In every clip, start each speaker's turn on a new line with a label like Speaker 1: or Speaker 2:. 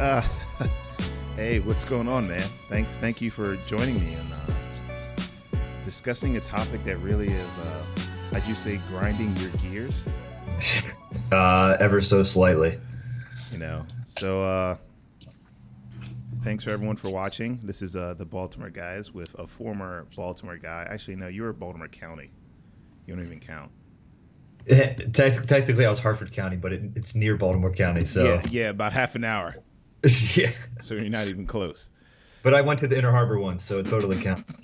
Speaker 1: Uh, hey, what's going on, man? Thank you for joining me and discussing a topic that really is, how'd you say, grinding your gears?
Speaker 2: Ever so slightly.
Speaker 1: So thanks for everyone for watching. This is the Baltimore Guys with a former Baltimore guy. Actually, no, you were Baltimore County. You don't even count.
Speaker 2: Technically, I was Harford County, but it's near Baltimore County,
Speaker 1: Yeah,
Speaker 2: so
Speaker 1: yeah, about half an hour.
Speaker 2: yeah.
Speaker 1: So you're not even close.
Speaker 2: But I went to the Inner Harbor once, so it totally counts.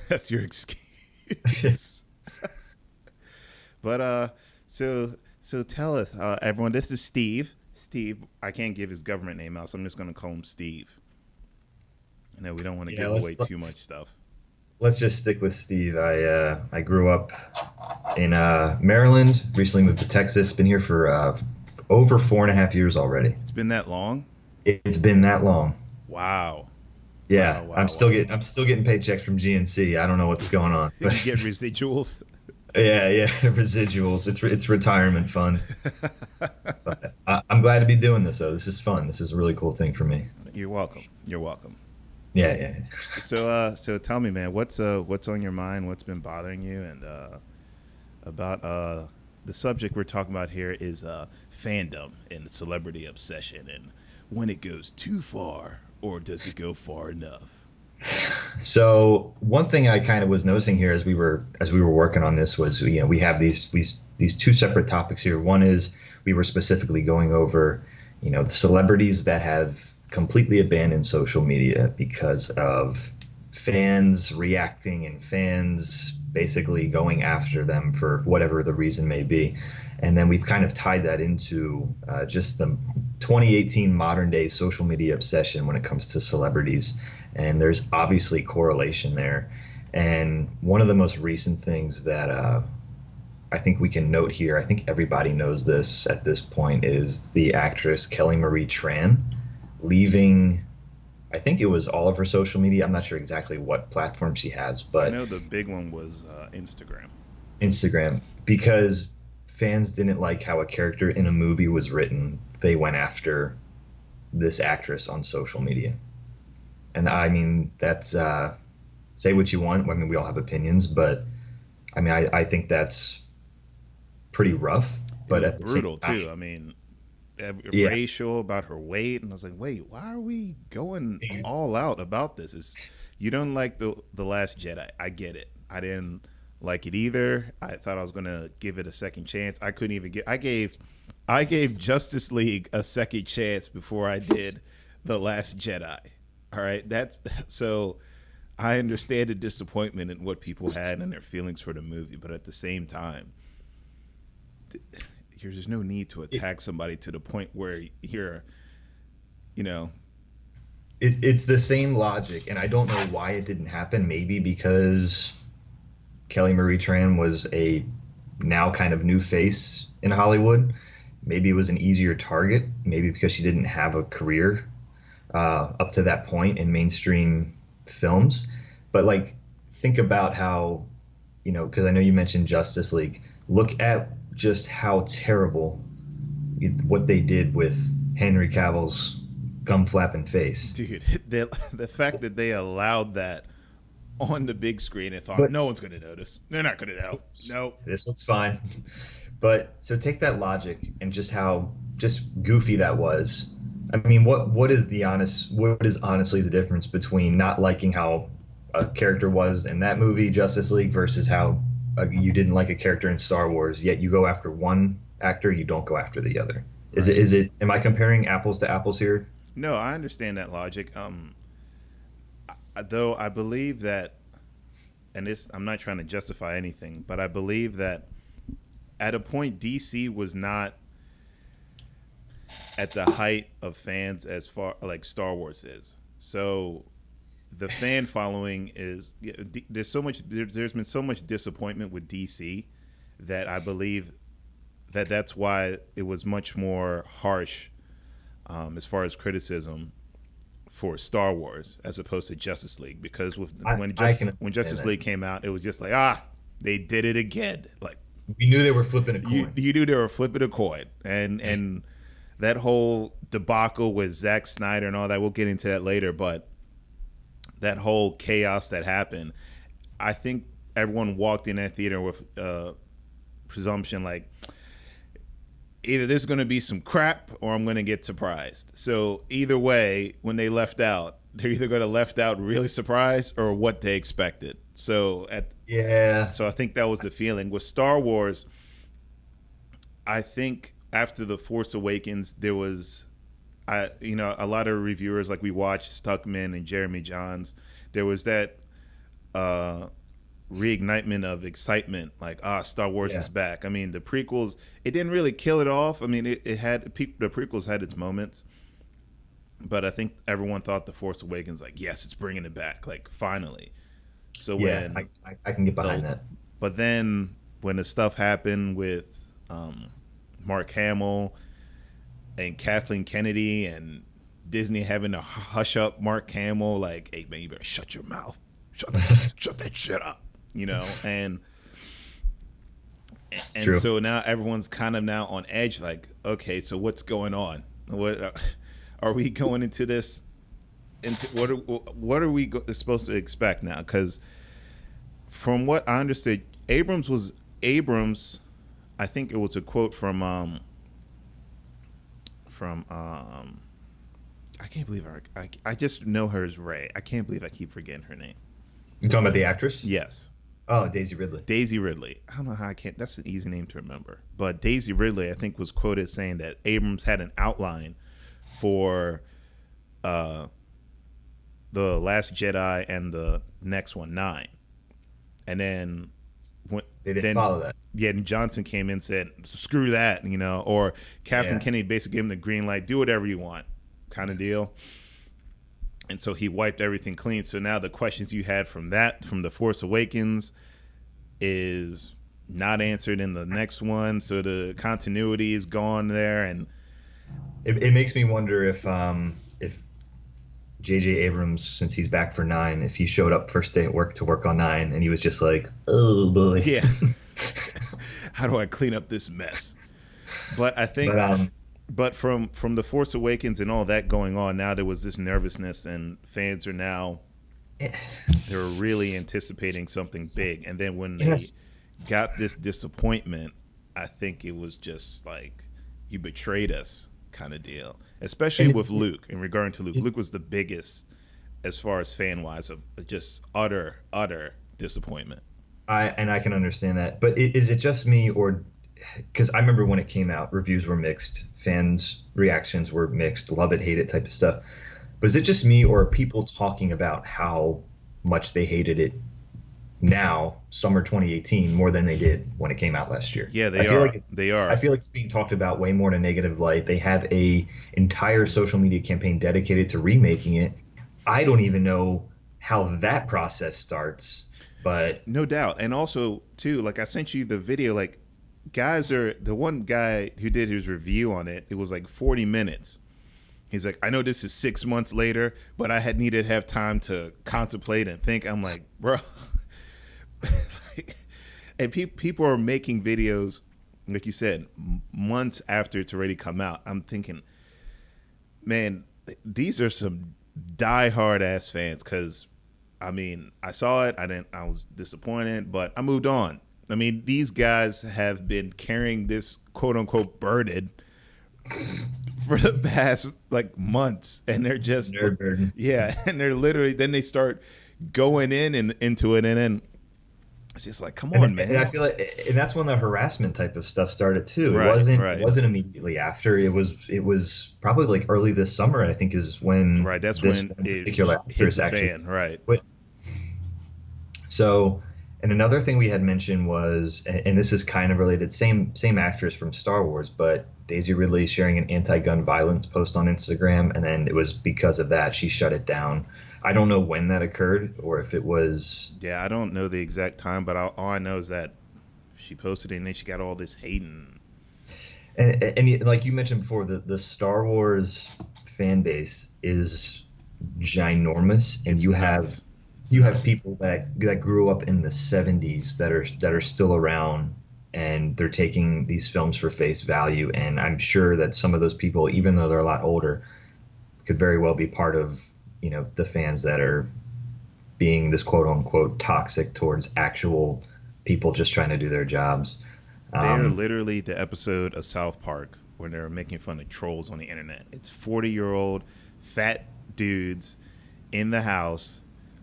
Speaker 1: That's your excuse. But so tell us, everyone. This is Steve. Steve. I can't give his government name out, so I'm just gonna call him Steve. I know we don't want to
Speaker 2: Yeah,
Speaker 1: give away too much stuff.
Speaker 2: let's just stick with Steve. I grew up in Maryland, recently moved to Texas, been here for over 4.5 years already.
Speaker 1: It's been that long.
Speaker 2: It's been that long.
Speaker 1: Wow.
Speaker 2: Yeah,
Speaker 1: Wow.
Speaker 2: I'm
Speaker 1: Wow.
Speaker 2: still
Speaker 1: Wow.
Speaker 2: getting I'm still getting paychecks from GNC. I don't know what's going on.
Speaker 1: You get residuals.
Speaker 2: Yeah, residuals. It's retirement fund. But I'm glad to be doing this though. This is fun. This is a really cool thing for me.
Speaker 1: You're welcome. You're welcome.
Speaker 2: Yeah.
Speaker 1: So tell me, man, what's on your mind? What's been bothering you? And about the subject we're talking about here is fandom and celebrity obsession, and when it goes too far, or does it go far enough?
Speaker 2: So one thing I kind of was noticing here as we were working on this was, we have these two separate topics here. One is we were specifically going over, the celebrities that have completely abandoned social media because of fans reacting and fans basically going after them for whatever the reason may be. And then we've kind of tied that into just the 2018 modern day social media obsession when it comes to celebrities. And there's obviously correlation there. And one of the most recent things that I think we can note here, I think everybody knows this at this point, is the actress Kelly Marie Tran leaving. I think it was all of her social media. I'm not sure exactly what platform she has,
Speaker 1: I
Speaker 2: but
Speaker 1: know the big one was Instagram.
Speaker 2: Instagram, because fans didn't like how a character in a movie was written. They went after this actress on social media. And I mean, that's say what you want. I mean, we all have opinions, but I mean, I think that's pretty rough.
Speaker 1: It
Speaker 2: But
Speaker 1: was
Speaker 2: at the same
Speaker 1: brutal
Speaker 2: time,
Speaker 1: too. I mean,
Speaker 2: yeah,
Speaker 1: racial about her weight, and I was like, wait, why are we going all out about this? Is you don't like the Last Jedi? I get it. I didn't like it either. I thought I was gonna give it a second chance. I couldn't even get. I gave Justice League a second chance before I did the Last Jedi. All right, that's so. I understand the disappointment in what people had and their feelings for the movie, but at the same time, there's no need to
Speaker 2: it,
Speaker 1: attack somebody to the point where you know,
Speaker 2: it's the same logic, and I don't know why it didn't happen. Maybe because Kelly Marie Tran was a now kind of new face in Hollywood. Maybe it was an easier target. Maybe because she didn't have a career up to that point in mainstream films. But like, think about how, because I know you mentioned Justice League. Look at just how terrible what they did with Henry Cavill's gum flapping face.
Speaker 1: dude, the fact that they allowed that on the big screen and thought
Speaker 2: But
Speaker 1: no one's going to notice. They're not going to know. No.
Speaker 2: this looks fine. But so take that logic and just how just goofy that was. I mean, what is honestly the difference between not liking how a character was in that movie, Justice League, versus how you didn't like a character in Star Wars, yet you go after one actor, you don't go after the other.
Speaker 1: Right.
Speaker 2: Am I comparing apples to apples here?
Speaker 1: No, I understand that logic. Though I believe that, and this, I'm not trying to justify anything, but I believe that at a point DC was not at the height of fans as far like Star Wars is. So the fan following is there's been so much disappointment with DC that I believe that that's why it was much more harsh as far as criticism for Star Wars as opposed to Justice League, because
Speaker 2: I can
Speaker 1: when
Speaker 2: understand
Speaker 1: Justice
Speaker 2: that.
Speaker 1: League came out, it was just like they did it again. Like
Speaker 2: We knew they were flipping a
Speaker 1: you
Speaker 2: coin.
Speaker 1: you knew they were flipping a coin, and that whole debacle with Zack Snyder and all that. We'll get into that later, but that whole chaos that happened, I think everyone walked in that theater with presumption like either there's going to be some crap or I'm going to get surprised. So either way, when they left out, they're either going to left out really surprised or what they expected.
Speaker 2: Yeah.
Speaker 1: So I think that was the feeling with Star Wars. I think after the Force Awakens, there was, a lot of reviewers like we watched Stuckman and Jeremy Johns. There was that reignitement of excitement, like Star Wars
Speaker 2: Yeah.
Speaker 1: is back. I mean, the prequels, it didn't really kill it off. I mean, the prequels had its moments, but I think everyone thought the Force Awakens, like, yes, it's bringing it back, like finally. So
Speaker 2: Yeah,
Speaker 1: when
Speaker 2: I can get behind
Speaker 1: the,
Speaker 2: that.
Speaker 1: but then when the stuff happened with Mark Hamill and Kathleen Kennedy and Disney having to hush up Mark Hamill, like, hey man, you better shut your mouth, shut that shit up, and
Speaker 2: True.
Speaker 1: so now everyone's kind of now on edge, like, okay, so what's going on? What are we going into this? Into what are we supposed to expect now? Because from what I understood, Abrams. I think it was a quote from I can't believe I just know her as Ray. I can't believe I keep forgetting her name.
Speaker 2: You talking about the actress?
Speaker 1: Yes,
Speaker 2: Oh, Daisy Ridley.
Speaker 1: Daisy Ridley. I don't know how I can't. That's an easy name to remember. But Daisy Ridley, I think, was quoted saying that Abrams had an outline for uh, the Last Jedi and the next one, Nine, and then
Speaker 2: They didn't
Speaker 1: then
Speaker 2: follow that.
Speaker 1: yeah, and Johnson came in and said, "Screw that," or Kathleen
Speaker 2: Yeah.
Speaker 1: Kennedy basically gave him the green light, do whatever you want, kind of deal. And so he wiped everything clean. So now the questions you had from the Force Awakens, is not answered in the next one. So the continuity is gone there, and
Speaker 2: It makes me wonder if J.J. Abrams, since he's back for nine, if he showed up first day at work to work on nine, and he was just like, "Oh boy."
Speaker 1: yeah, how do I clean up this mess? But I think,
Speaker 2: But
Speaker 1: but from the Force Awakens and all that going on, now there was this nervousness, and fans are now they're really anticipating something big. And then when they
Speaker 2: yes.
Speaker 1: got this disappointment, I think it was just like you betrayed us kind of deal. Especially
Speaker 2: And
Speaker 1: with Luke, in regard to Luke. Luke was the biggest as far as fan wise of just utter disappointment.
Speaker 2: I can understand that, but is it just me, or because I remember when it came out, reviews were mixed, fans' reactions were mixed, love it, hate it type of stuff. But is it just me, or are people talking about how much they hated it now, summer 2018, more than they did when it came out last year?
Speaker 1: Yeah,
Speaker 2: I
Speaker 1: they
Speaker 2: feel
Speaker 1: are.
Speaker 2: like it's,
Speaker 1: They
Speaker 2: I
Speaker 1: are.
Speaker 2: feel like it's being talked about way more in a negative light. They have a entire social media campaign dedicated to remaking it. I don't even know how that process starts, but
Speaker 1: No doubt. And also too, like I sent you the video, like guys are the one guy who did his review on it, it was like 40 minutes. He's like, I know this is 6 months later, but I had needed to have time to contemplate and think. I'm like, bro. And people are making videos, like you said, months after it's already come out. I'm thinking, man, these are some diehard ass fans. Because, I mean, I saw it, I was disappointed, but I moved on. I mean, these guys have been carrying this quote unquote burden for the past like months, and they're just
Speaker 2: nerd burden.
Speaker 1: yeah, and they're literally then they start going in and into it, and then it's just like, come on,
Speaker 2: And I
Speaker 1: man.
Speaker 2: feel like, and that's when the harassment type of stuff started too. It
Speaker 1: Right,
Speaker 2: wasn't, it
Speaker 1: right,
Speaker 2: wasn't immediately after. It was probably like early this summer, I think, is when
Speaker 1: right. That's
Speaker 2: this
Speaker 1: when
Speaker 2: one
Speaker 1: it
Speaker 2: particular
Speaker 1: hit
Speaker 2: actress
Speaker 1: the
Speaker 2: actually
Speaker 1: fan, right?
Speaker 2: quit. So, and another thing we had mentioned was, and this is kind of related, same actress from Star Wars, but Daisy Ridley sharing an anti-gun violence post on Instagram, and then it was because of that she shut it down. I don't know when that occurred or if it was.
Speaker 1: Yeah, I don't know the exact time, but all I know is that she posted it, and then she got all this hating.
Speaker 2: Like you mentioned before, the Star Wars fan base is ginormous, and
Speaker 1: It's nuts. It's
Speaker 2: you have
Speaker 1: nuts.
Speaker 2: people that grew up in the 70s that are still around and they're taking these films for face value. And I'm sure that some of those people, even though they're a lot older, could very well be part of, the fans that are being this quote unquote toxic towards actual people just trying to do their jobs.
Speaker 1: They're
Speaker 2: Um,
Speaker 1: literally the episode of South Park where they're making fun of trolls on the internet. It's 40-year-old fat dudes in the house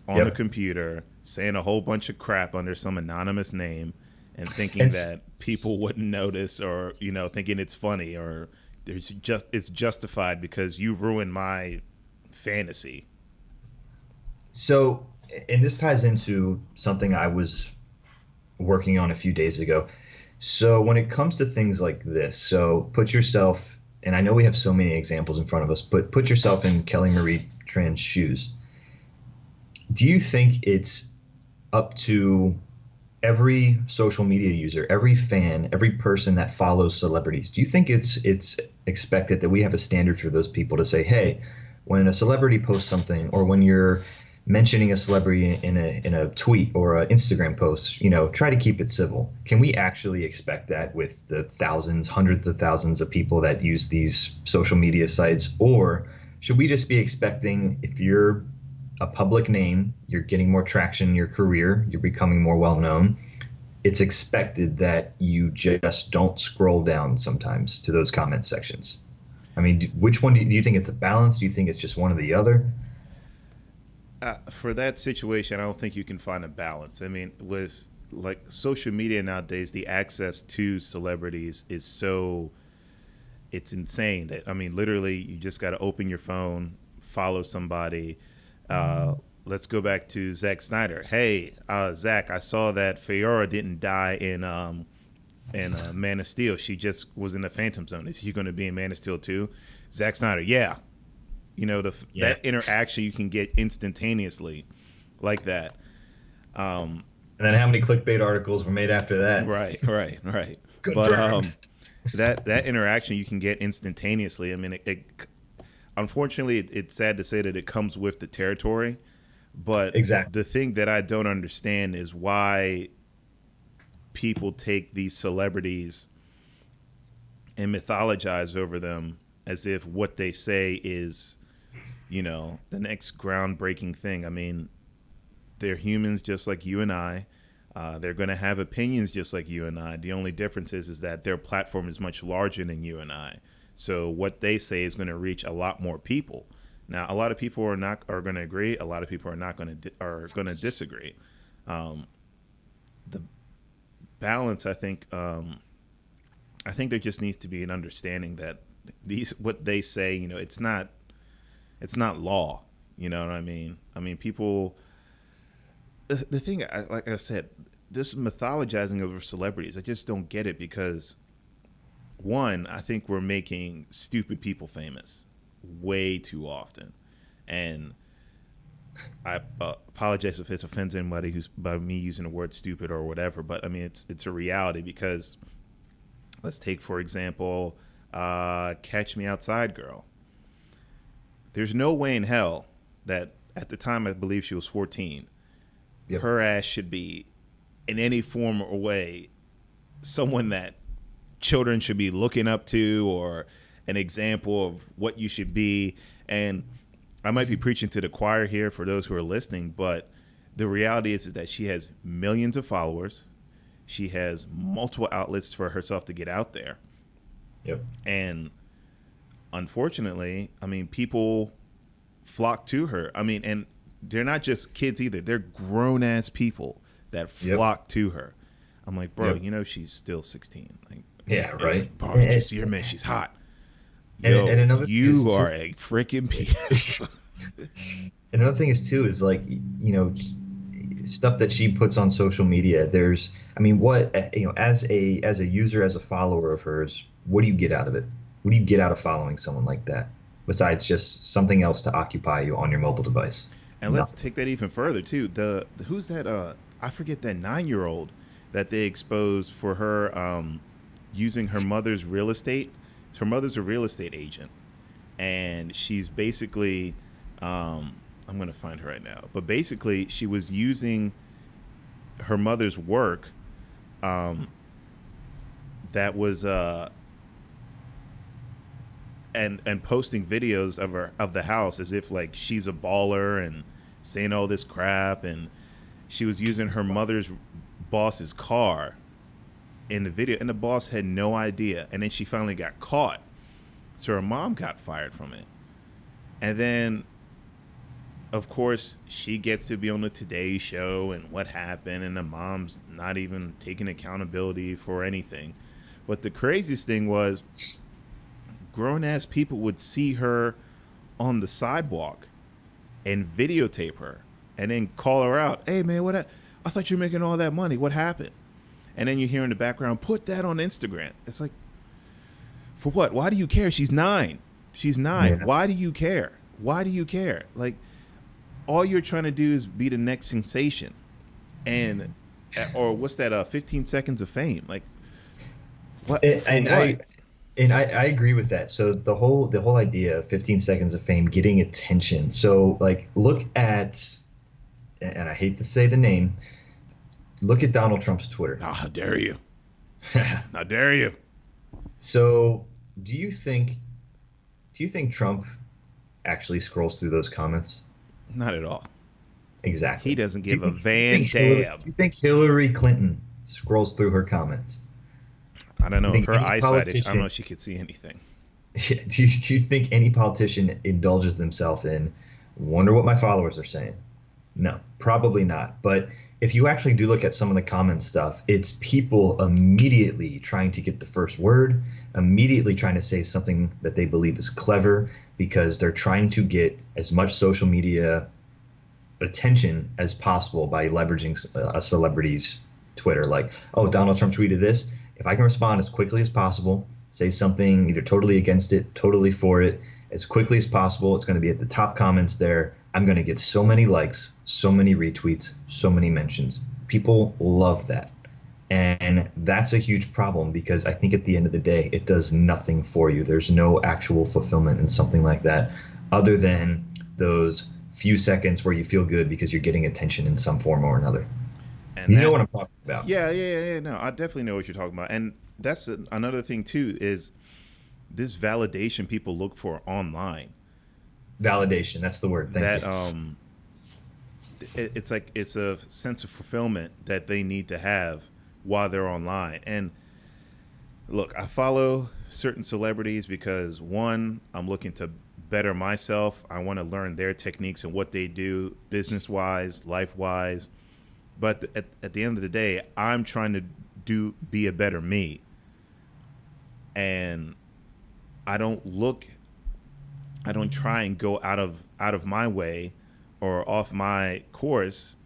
Speaker 1: on the
Speaker 2: yep.
Speaker 1: computer saying a whole bunch of crap under some anonymous name and thinking
Speaker 2: And
Speaker 1: that people wouldn't notice, or thinking it's funny, or it's justified because you ruined my fantasy.
Speaker 2: so, and this ties into something I was working on a few days ago. So when it comes to things like this, so put yourself, and I know we have so many examples in front of us, but put yourself in Kelly Marie Tran's shoes. Do you think it's up to every social media user, every fan, every person that follows celebrities? Do you think it's expected that we have a standard for those people to say, hey, when a celebrity posts something, or when you're mentioning a celebrity in a tweet or an Instagram post, try to keep it civil. Can we actually expect that with the thousands, hundreds of thousands of people that use these social media sites? Or should we just be expecting, if you're a public name, you're getting more traction in your career, you're becoming more well known, it's expected that you just don't scroll down sometimes to those comment sections? I mean, which one do you think it's a balance? Do you think it's just one or the other?
Speaker 1: For that situation, I don't think you can find a balance. I mean, with like social media nowadays, the access to celebrities is so it's insane that, I mean, literally you just got to open your phone, follow somebody. Let's go back to Zack Snyder. Hey, Zack, I saw that Fiora didn't die in Man of Steel. She just was in the Phantom Zone. Is he going to be in Man of Steel too? Zack Snyder, yeah.
Speaker 2: Yeah.
Speaker 1: That interaction you can get instantaneously, like that. Um,
Speaker 2: And then how many clickbait articles were made after that?
Speaker 1: right. But
Speaker 2: Confirmed.
Speaker 1: that interaction you can get instantaneously. I mean, unfortunately, it's sad to say that it comes with the territory. But
Speaker 2: Exactly.
Speaker 1: the thing that I don't understand is why people take these celebrities and mythologize over them as if what they say is, the next groundbreaking thing. I mean, they're humans just like you and I. They're going to have opinions just like you and I. The only difference is that their platform is much larger than you and I. So what they say is going to reach a lot more people. Now, a lot of people are going to agree. A lot of people are going to disagree. The balance, I think there just needs to be an understanding that what they say, it's not law. You know what I mean? I mean, people. The thing, like I said, this mythologizing over celebrities, I just don't get it because, one, I think we're making stupid people famous way too often, and I apologize if it offends anybody who's by me using the word stupid or whatever. But I mean, it's a reality because let's take for example, Catch Me Outside girl. There's no way in hell that at the time I believe she was 14,
Speaker 2: Yep.
Speaker 1: her ass should be in any form or way someone that children should be looking up to, or an example of what you should be. And I might be preaching to the choir here for those who are listening, but the reality is that she has millions of followers. She has multiple outlets for herself to get out there.
Speaker 2: Yep.
Speaker 1: And unfortunately, I mean, people flock to her. I mean, and they're not just kids either. They're grown ass people that
Speaker 2: Yep.
Speaker 1: flock to her. I'm like, bro,
Speaker 2: Yep.
Speaker 1: she's still 16. Like,
Speaker 2: Yeah.
Speaker 1: it's
Speaker 2: Right.
Speaker 1: like, bro, did you see her, man? She's hot.
Speaker 2: And
Speaker 1: Yo,
Speaker 2: another thing is
Speaker 1: you
Speaker 2: too.
Speaker 1: are a freaking piece.
Speaker 2: Another thing is too is like, stuff that she puts on social media. There's, I mean, what, as a user, as a follower of hers, what do you get out of it? What do you get out of following someone like that besides just something else to occupy you on your mobile device?
Speaker 1: And let's
Speaker 2: Nothing.
Speaker 1: take that even further too. Who's that? I forget that 9-year-old that they exposed for her using her mother's real estate. Her mother's a real estate agent, and she's basically I'm gonna find her right now. But basically, she was using her mother's work that was and posting videos of her of the house as if like she's a baller and saying all this crap, and she was using her mother's boss's car in the video, and the boss had no idea, and then she finally got caught, so her mom got fired from it. And then of course she gets to be on the Today Show and what happened, and the mom's not even taking accountability for anything. But the craziest thing was grown ass people would see her on the sidewalk and videotape her and then call her out. Hey man, I thought you were making all that money. What happened? And then you hear in the background, put that on Instagram. It's like, for what? Why do you care? She's 9. She's 9.
Speaker 2: Yeah.
Speaker 1: Why do you care? Why do you care? Like, all you're trying to do is be the next sensation. And, or what's that, 15 seconds of fame? Like, what?
Speaker 2: And,
Speaker 1: For
Speaker 2: and
Speaker 1: what?
Speaker 2: I agree with that. So the whole idea of 15 seconds of fame, getting attention. So like look at, and I hate to say the name, look at Donald Trump's Twitter.
Speaker 1: Oh, how dare you? How dare you?
Speaker 2: So do you think Trump actually scrolls through those comments?
Speaker 1: Not at all.
Speaker 2: Exactly.
Speaker 1: He doesn't
Speaker 2: Do you
Speaker 1: give a
Speaker 2: think,
Speaker 1: van damn.
Speaker 2: do you think Hillary Clinton scrolls through her comments?
Speaker 1: I don't know.
Speaker 2: Do you think
Speaker 1: Her
Speaker 2: any
Speaker 1: eyesight, I don't
Speaker 2: politician
Speaker 1: know if she could see anything.
Speaker 2: do you think any politician indulges themselves in wonder what my followers are saying? No, probably not. But if you actually do look at some of the comment stuff, it's people immediately trying to get the first word, immediately trying to say something that they believe is clever because they're trying to get as much social media attention as possible by leveraging a celebrity's Twitter. Like, oh, Donald Trump tweeted this. If I can respond as quickly as possible, say something either totally against it, totally for it, as quickly as possible, it's going to be at the top comments there. I'm going to get so many likes, so many retweets, so many mentions. People love that. And that's a huge problem because I think at the end of the day, it does nothing for you. There's no actual fulfillment in something like that other than those few seconds where you feel good because you're getting attention in some form or another.
Speaker 1: And
Speaker 2: You know
Speaker 1: that,
Speaker 2: what I'm talking about.
Speaker 1: yeah. No, I definitely know what you're talking about. And that's another thing too is this validation people look for online.
Speaker 2: Validation, that's the word. Thank
Speaker 1: That
Speaker 2: you.
Speaker 1: it's like it's a sense of fulfillment that they need to have while they're online. And look, I follow certain celebrities because one, I'm looking to better myself. I want to learn their techniques and what they do business wise, life wise. But at the end of the day, I'm trying to be a better me. And I don't look I don't try and go out of my way or off my course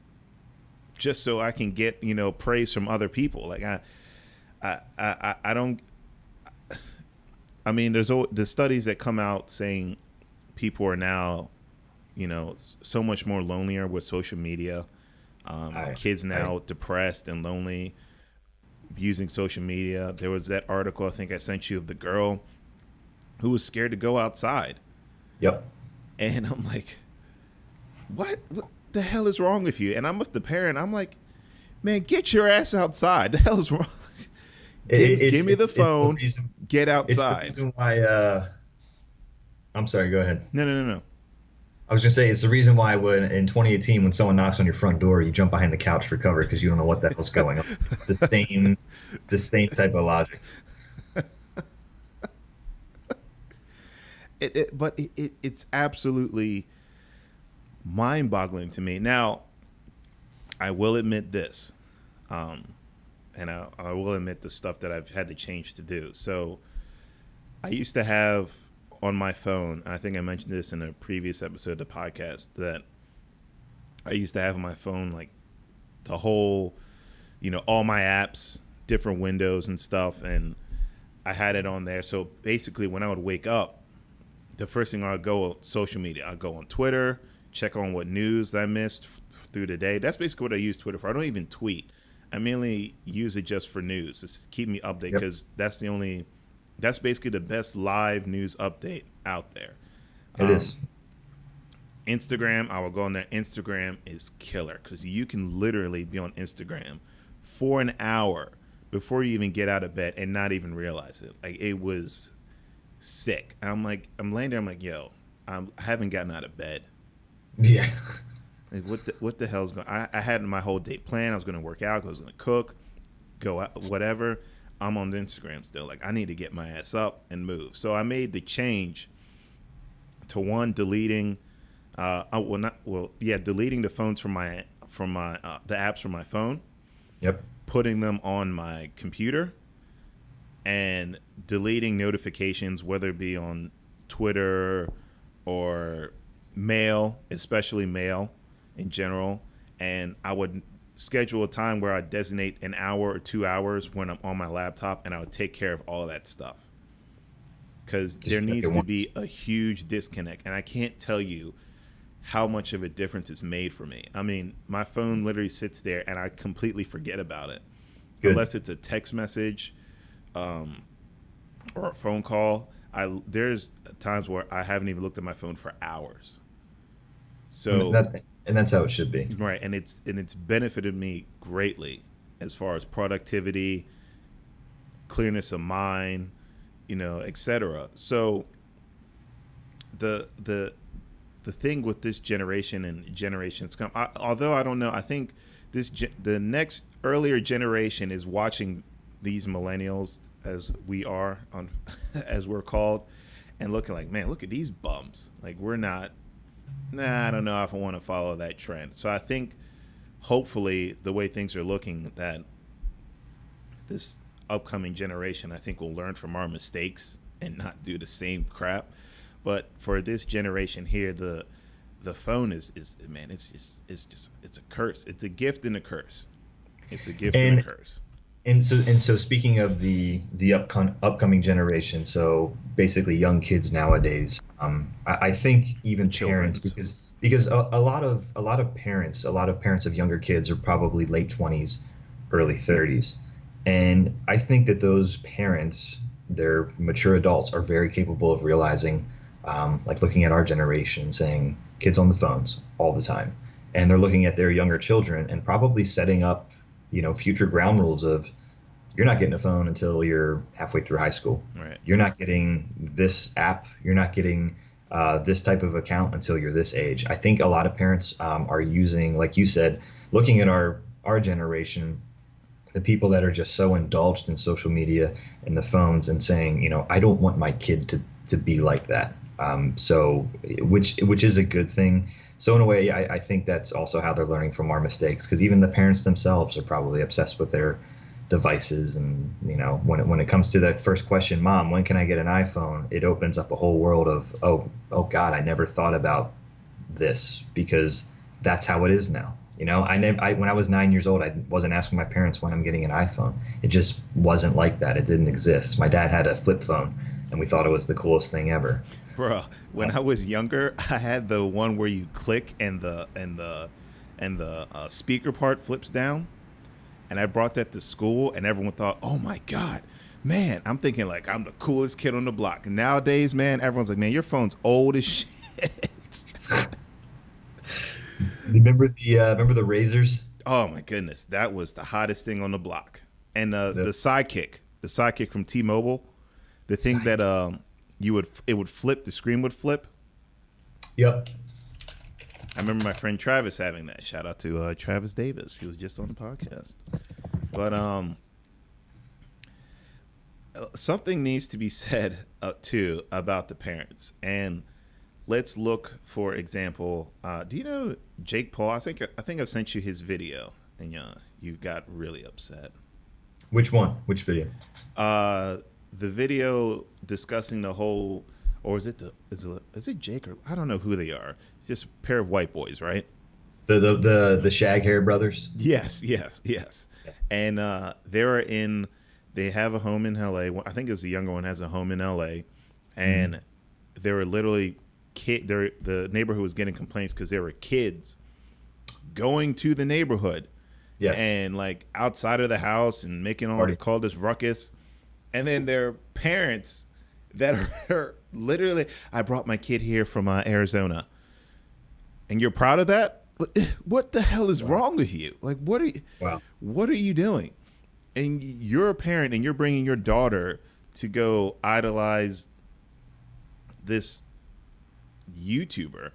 Speaker 1: just so I can get, praise from other people. Like I don't. I mean, the studies that come out saying people are now, so much more lonelier with social media.
Speaker 2: I,
Speaker 1: Kids
Speaker 2: I,
Speaker 1: now depressed and lonely using social media. There was that article I think I sent you of the girl who was scared to go outside,
Speaker 2: yep.
Speaker 1: and I'm like, what the hell is wrong with you? And I'm with the parent. I'm like, man, get your ass outside. The hell is wrong? Give me the
Speaker 2: It's the
Speaker 1: phone.
Speaker 2: reason.
Speaker 1: Get
Speaker 2: It's the
Speaker 1: outside.
Speaker 2: reason why. I'm sorry. Go ahead.
Speaker 1: No.
Speaker 2: I was gonna say it's the reason why when in 2018 when someone knocks on your front door, you jump behind the couch for cover because you don't know what the hell's going on. It's the same type of logic.
Speaker 1: It's absolutely mind-boggling to me. Now, I will admit this, and I will admit the stuff that I've had to change to do. So, I used to have on my phone, and I think I mentioned this in a previous episode of the podcast, that I used to have on my phone like the whole, all my apps, different windows and stuff, and I had it on there. So basically, when I would wake up, the first thing I'd go on social media. I'd go on Twitter, check on what news I missed through the day. That's basically what I use Twitter for. I don't even tweet. I mainly use it just for news, just to keep me updated,
Speaker 2: Yep.
Speaker 1: because that's basically the best live news update out there.
Speaker 2: It is.
Speaker 1: Instagram, I will go on there. Instagram is killer because you can literally be on Instagram for an hour before you even get out of bed and not even realize it. Like it was sick. I'm laying there. I'm like, yo, I haven't gotten out of bed.
Speaker 2: Yeah.
Speaker 1: Like what the hell's going? I had my whole day planned. I was going to work out. I was going to cook, go out, whatever. I'm on the Instagram still. Like I need to get my ass up and move. So I made the change to one deleting. Deleting the phones from my the apps from my phone,
Speaker 2: Yep.
Speaker 1: putting them on my computer, and deleting notifications, whether it be on Twitter or mail, especially mail in general. And I would schedule a time where I designate an hour or 2 hours when I'm on my laptop, and I would take care of all that stuff. Because there
Speaker 2: Just check
Speaker 1: needs
Speaker 2: it
Speaker 1: to
Speaker 2: once.
Speaker 1: be a huge disconnect. And I can't tell you how much of a difference it's made for me. I mean, my phone literally sits there and I completely forget about it.
Speaker 2: Good.
Speaker 1: Unless it's a text message or a phone call. There's times where I haven't even looked at my phone for hours.
Speaker 2: And
Speaker 1: So
Speaker 2: that's how it should be.
Speaker 1: right, and it's benefited me greatly as far as productivity, clearness of mind, etc. So the thing with this generation and generations come, although I don't know, I think the next earlier generation is watching these millennials, as we are on as we're called, and looking like, man, look at these bums. Like we're not. Nah, I don't know if I want to follow that trend. So I think hopefully the way things are looking, that this upcoming generation, I think, will learn from our mistakes and not do the same crap. But for this generation here, the phone is man, it's a curse. It's a gift and a curse. It's a gift and a
Speaker 2: And
Speaker 1: curse.
Speaker 2: and so speaking of the upcoming generation, so basically young kids nowadays, I think
Speaker 1: The
Speaker 2: even parents,
Speaker 1: children's.
Speaker 2: because a lot of parents of younger kids are probably late 20s, early 30s, and I think that those parents, they're mature adults, are very capable of realizing, like looking at our generation, saying kids on the phones all the time, and they're looking at their younger children and probably setting up, future ground rules of, you're not getting a phone until you're halfway through high school.
Speaker 1: Right.
Speaker 2: You're not getting this app. You're not getting this type of account until you're this age. I think a lot of parents are using, like you said, looking at our generation, the people that are just so indulged in social media and the phones, and saying, I don't want my kid to be like that. So, which is a good thing. So in a way, I think that's also how they're learning from our mistakes, because even the parents themselves are probably obsessed with their devices. And when it comes to that first question, Mom, when can I get an iPhone? It opens up a whole world of, oh God, I never thought about this, because that's how it is now. When I was 9 years old, I wasn't asking my parents when I'm getting an iPhone. It just wasn't like that. It didn't exist. My dad had a flip phone, and we thought it was the coolest thing ever.
Speaker 1: Bro, when I was younger, I had the one where you click and the speaker part flips down, and I brought that to school, and everyone thought, "Oh my God, man!" I'm thinking like I'm the coolest kid on the block. Nowadays, man, everyone's like, "Man, your phone's old as shit."
Speaker 2: Remember the razors?
Speaker 1: Oh my goodness, that was the hottest thing on the block. And
Speaker 2: The
Speaker 1: the sidekick from T-Mobile, the thing that it would flip, the screen would flip.
Speaker 2: Yep.
Speaker 1: I remember my friend Travis having that. Shout out to Travis Davis. He was just on the podcast. But something needs to be said too about the parents. And let's look, for example, do you know Jake Paul? I think I've sent you his video, and you got really upset.
Speaker 2: Which one? Which video?
Speaker 1: The video discussing the whole, or is it Jake, or I don't know who they are. It's just a pair of white boys, right?
Speaker 2: The Shag Hair brothers.
Speaker 1: Yes, yes, yes. And they have a home in LA. I think it was the younger one has a home in LA, and they were literally the neighborhood was getting complaints because there were kids going to the neighborhood,
Speaker 2: Yes.
Speaker 1: and like outside of the house and making all
Speaker 2: Party.
Speaker 1: they call this ruckus, and then their parents that are literally, I brought my kid here from Arizona, and you're proud of that? What the hell is
Speaker 2: Wow.
Speaker 1: wrong with you? Like,
Speaker 2: Wow.
Speaker 1: what are you doing? and you're a parent and you're bringing your daughter to go idolize this YouTuber,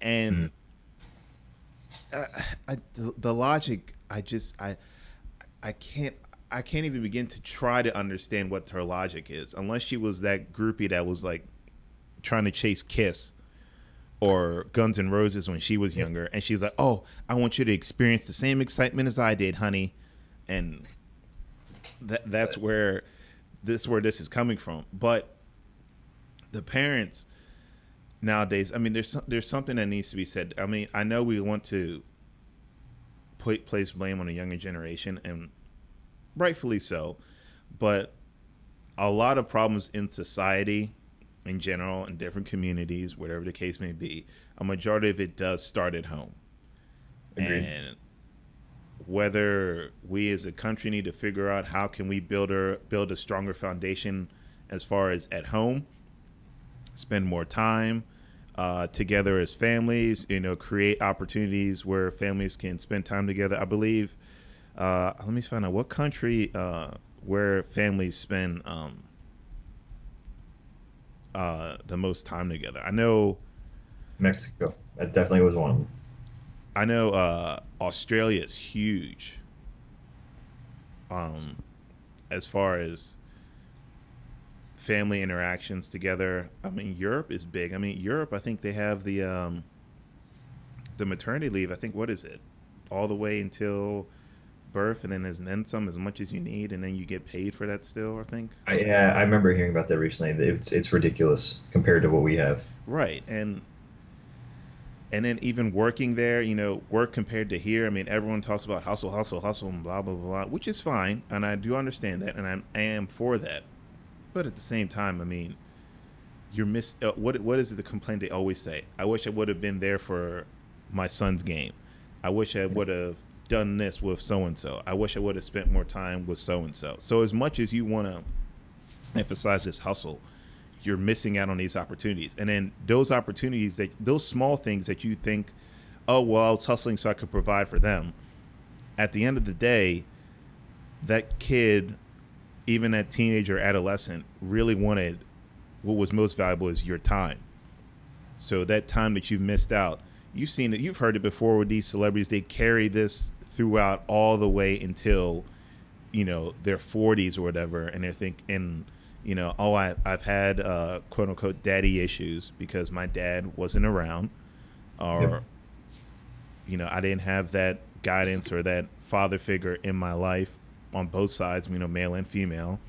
Speaker 2: Mm.
Speaker 1: and the logic, I can't. I can't even begin to try to understand what her logic is, unless she was that groupie that was like trying to chase Kiss or Guns N' Roses when she was
Speaker 2: Yep.
Speaker 1: younger, and she's like, "Oh, I want you to experience the same excitement as I did, honey," and that's where this is coming from. But the parents nowadays, I mean, there's something that needs to be said. I mean, I know we want to place blame on the younger generation, and rightfully so, but a lot of problems in society in general, in different communities, whatever the case may be, a majority of it does start at home.
Speaker 2: Agreed.
Speaker 1: And whether we as a country need to figure out how can we build a stronger foundation as far as at home, spend more time together as families, create opportunities where families can spend time together. I believe, let me find out what country where families spend the most time together.
Speaker 2: Mexico. That definitely was one of them.
Speaker 1: I know Australia is huge um, as far as family interactions together. I mean, Europe is big. I mean, Europe, I think they have the maternity leave. I think, what is it, all the way until birth, and then some, as much as you need, and then you get paid for that still, I think.
Speaker 2: Yeah, I remember hearing about that recently. It's ridiculous compared to what we have.
Speaker 1: Right. And then even working there, work compared to here. I mean, everyone talks about hustle, hustle, hustle, and blah blah blah, which is fine, and I do understand that, and I am for that. But at the same time, I mean, you're what is it, the complaint they always say? I wish I would have been there for my son's game. I wish I would have done this with so and so. I wish I would have spent more time with so and so. So as much as you want to emphasize this hustle, you're missing out on these opportunities. And then those opportunities, that those small things that you think, oh well, I was hustling so I could provide for them. At the end of the day, that kid, even that teenager, adolescent, really wanted, what was most valuable is your time. So that time that you've missed out, you've seen it, you've heard it before with these celebrities. They carry this throughout all the way until their 40s or whatever, and they're thinking, oh, I've had quote unquote daddy issues because my dad wasn't around,
Speaker 2: Yep.
Speaker 1: or I didn't have that guidance or that father figure in my life on both sides, male and female,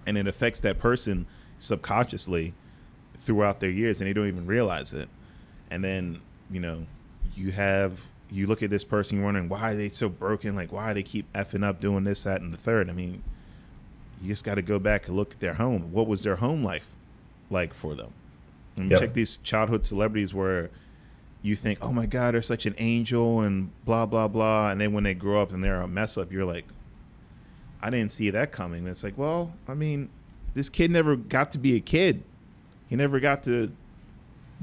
Speaker 1: and it affects that person subconsciously throughout their years, and they don't even realize it. And then you have you look at this person, you're wondering why are they so broken, like why they keep effing up, doing this, that, and the third. I mean, you just got to go back and look at their home. What was their home life like for them? And you check
Speaker 2: Yep.
Speaker 1: these childhood celebrities where you think, oh my God, they're such an angel and blah blah blah, and then when they grow up and they're a mess up, you're like, I didn't see that coming. And it's like, well, I mean, this kid never got to be a kid. He never got to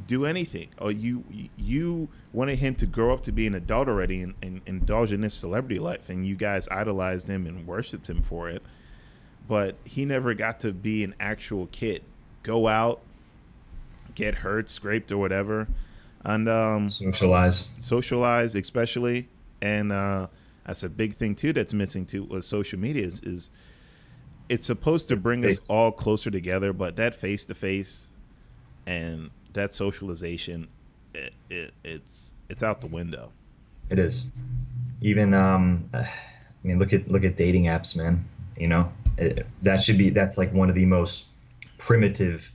Speaker 1: do anything. Or you wanted him to grow up to be an adult already, and indulge in this celebrity life, and you guys idolized him and worshipped him for it. But he never got to be an actual kid. Go out, get hurt, scraped, or whatever, and
Speaker 2: Socialize.
Speaker 1: socialize, especially. And that's a big thing too. That's missing too. Was social media is it's supposed to
Speaker 2: It's
Speaker 1: bring us all closer together, but that face to face and that socialization, it's out the window.
Speaker 2: It is. Even I mean, look at dating apps, man. That's like one of the most primitive,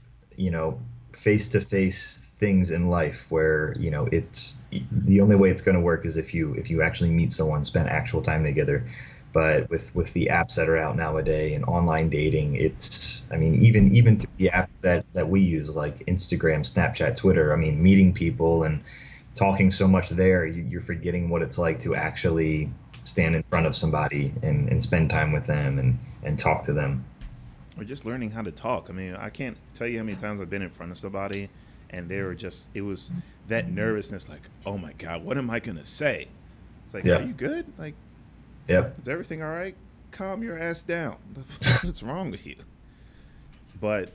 Speaker 2: face to face things in life where it's the only way it's going to work is if you actually meet someone, spend actual time together. But with the apps that are out nowadays and online dating, it's, I mean, even through the apps that we use like Instagram, Snapchat, Twitter, I mean, meeting people and talking so much there, you're forgetting what it's like to actually stand in front of somebody and spend time with them and talk to them.
Speaker 1: Or just learning how to talk. I mean, I can't tell you how many times I've been in front of somebody, and they were just, it was that nervousness, like, oh my God, what am I gonna say? It's like, are
Speaker 2: Yeah.
Speaker 1: you good? Like,
Speaker 2: Yep.
Speaker 1: is everything all right? calm your ass down. What's wrong with you? But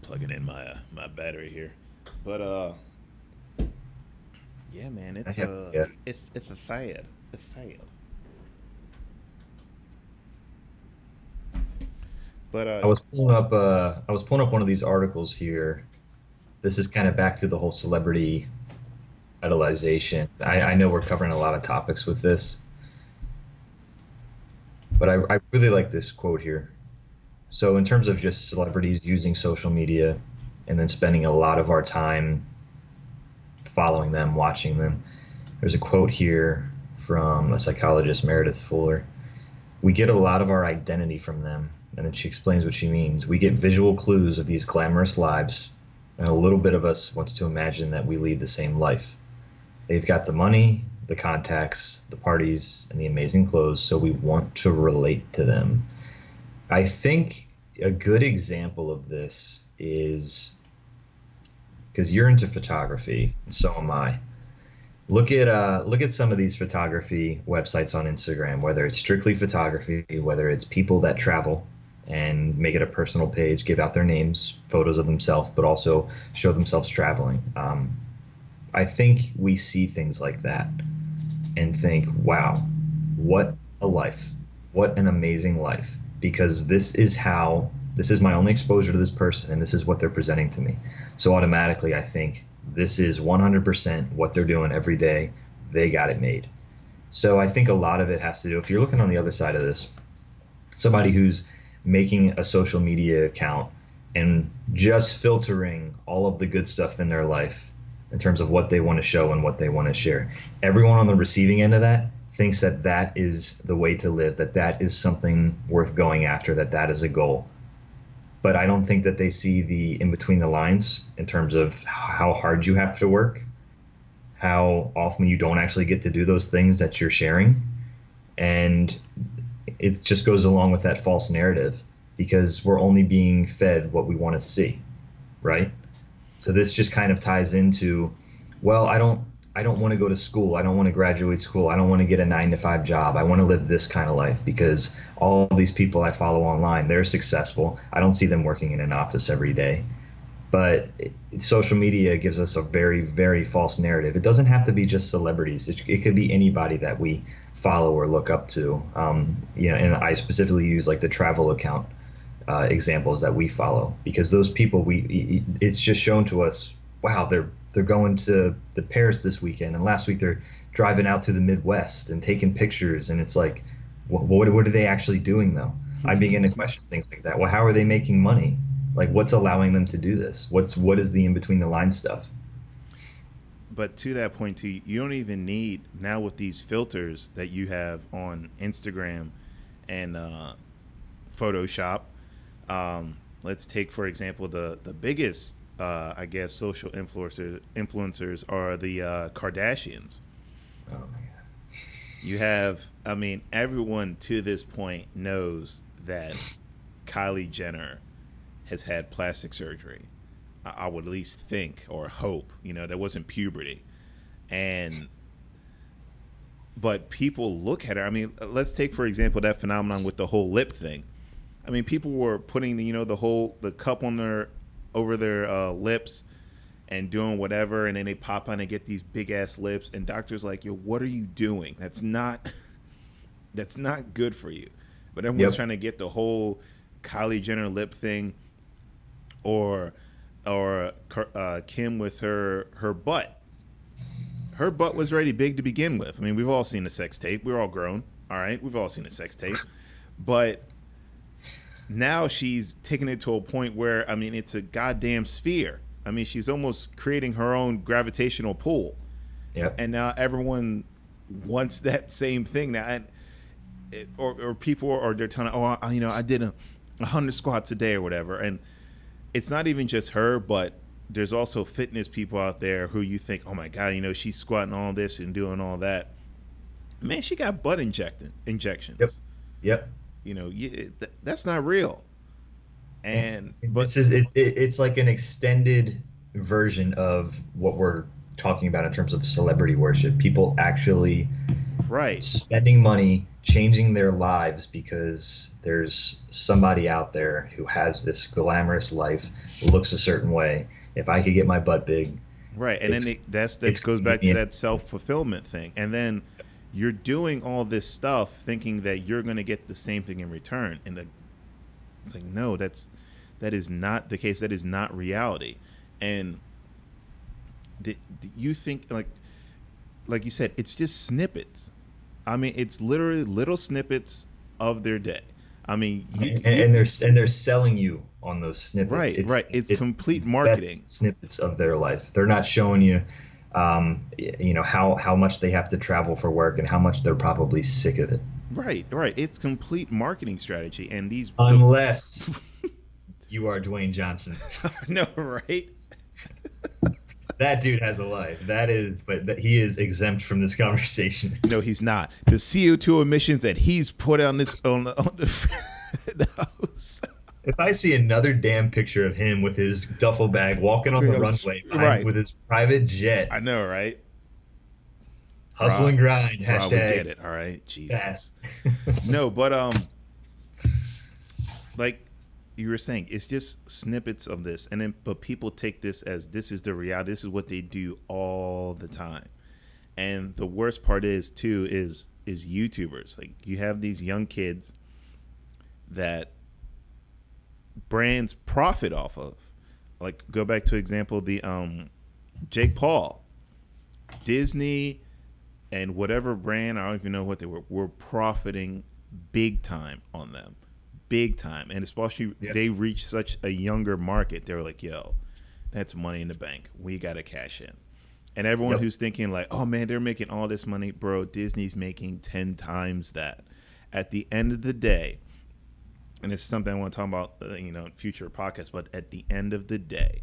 Speaker 1: plugging in my battery here. But yeah, man,
Speaker 2: I have, yeah.
Speaker 1: it's a fad. It's fad. But
Speaker 2: I was pulling up one of these articles here. This is kind of back to the whole celebrity idolization. I know we're covering a lot of topics with this, but I really like this quote here. So, in terms of just celebrities using social media and then spending a lot of our time following them, watching them, there's a quote here from a psychologist, Meredith Fuller. We get a lot of our identity from them. And then she explains what she means. We get visual clues of these glamorous lives, and a little bit of us wants to imagine that we lead the same life. They've got the money, the contacts, the parties, and the amazing clothes, so we want to relate to them. I think a good example of this is because you're into photography, and so am I. Look at some of these photography websites on Instagram, whether it's strictly photography, whether it's people that travel and make it a personal page, give out their names, photos of themselves, but also show themselves traveling. I think we see things like that and think, wow, what a life, what an amazing life, because this is my only exposure to this person, and this is what they're presenting to me. So automatically, I think this is 100% what they're doing every day. They got it made. So I think a lot of it has to do, if you're looking on the other side of this, somebody who's making a social media account and just filtering all of the good stuff in their life in terms of what they want to show and what they want to share. Everyone on the receiving end of that thinks that that is the way to live, that that is something worth going after, that that is a goal. But I don't think that they see the in between the lines in terms of how hard you have to work, how often you don't actually get to do those things that you're sharing. And it just goes along with that false narrative because we're only being fed what we want to see, right? So this just kind of ties into, well, I don't want to go to school. I don't want to graduate school. I don't want to get a 9-to-5 job. I want to live this kind of life because all these people I follow online, they're successful. I don't see them working in an office every day. But social media gives us a very, very false narrative. It doesn't have to be just celebrities. It could be anybody that we follow or look up to. And I specifically use like the travel account examples that we follow because those people, it's just shown to us, wow, they're going to the Paris this weekend, and last week they're driving out to the Midwest and taking pictures, and it's like, what are they actually doing though? I begin to question things like that. Well, how are they making money? Like, what's allowing them to do this? What is the in between the line stuff?
Speaker 1: But to that point, too, you don't even need now with these filters that you have on Instagram and Photoshop. Let's take, for example, the biggest, I guess, social influencers are the Kardashians.
Speaker 2: Oh my God.
Speaker 1: You have, I mean, everyone to this point knows that Kylie Jenner has had plastic surgery. I would at least think or hope, that wasn't puberty. But people look at her. I mean, let's take, for example, that phenomenon with the whole lip thing. I mean, people were putting the cup on over their lips and doing whatever, and then they pop on and get these big ass lips, and doctors like, yo, what are you doing? That's not good for you. But everyone's trying to get the whole Kylie Jenner lip thing, or Kim with her butt. Her butt was already big to begin with. I mean, we've all seen a sex tape. We're all grown, all right? We've all seen a sex tape, but now she's taking it to a point where, I mean, it's a goddamn sphere. I mean, she's almost creating her own gravitational pull.
Speaker 2: Yep.
Speaker 1: And now everyone wants that same thing now. And or people are, they're telling, I did 100 squats a day or whatever. And it's not even just her, but there's also fitness people out there who you think, oh my God, she's squatting all this and doing all that. Man, she got butt injections.
Speaker 2: Yep.
Speaker 1: That's not real. But
Speaker 2: it's like an extended version of what we're talking about in terms of celebrity worship. People actually
Speaker 1: right
Speaker 2: spending money changing their lives because there's somebody out there who has this glamorous life, looks a certain way. If I could get my butt big,
Speaker 1: Right, and then that
Speaker 2: it's
Speaker 1: goes back to
Speaker 2: convenient.
Speaker 1: that self fulfillment thing, and then you're doing all this stuff thinking that you're going to get the same thing in return, and it's like no, that is not the case. That is not reality, and you think like you said, it's just snippets. I mean, it's literally little snippets of their day. I mean,
Speaker 2: And they're selling you on those snippets.
Speaker 1: right, right. It's
Speaker 2: It's
Speaker 1: complete
Speaker 2: the
Speaker 1: marketing.
Speaker 2: best snippets of their life. They're not showing you, how much they have to travel for work and how much they're probably sick of it.
Speaker 1: Right, right. It's complete marketing strategy, and
Speaker 2: Unless you are Dwayne Johnson.
Speaker 1: no, right?
Speaker 2: That dude has a life. But he is exempt from this conversation.
Speaker 1: No, he's not. The CO2 emissions that he's put on this on the house.
Speaker 2: If I see another damn picture of him with his duffel bag walking on the runway
Speaker 1: Right.
Speaker 2: with his private jet,
Speaker 1: I know, right?
Speaker 2: hustle and grind,
Speaker 1: Bro, we get
Speaker 2: hashtag
Speaker 1: it. All right, Jesus.
Speaker 2: fast.
Speaker 1: No, but like you were saying, it's just snippets of this, and then but people take this as this is the reality. This is what they do all the time, and the worst part is too is YouTubers. Like you have these young kids that brands profit off of. Like go back to example the Jake Paul, Disney, and whatever brand, I don't even know what they were profiting big time on them, big time, and especially
Speaker 2: Yeah.
Speaker 1: they reach such a younger market. They're like, yo, that's money in the bank. We gotta cash in. And everyone
Speaker 2: Yep.
Speaker 1: who's thinking like, oh man, they're making all this money, bro. Disney's making 10 times that. At the end of the day, and it's something I want to talk about, in future podcasts. But at the end of the day,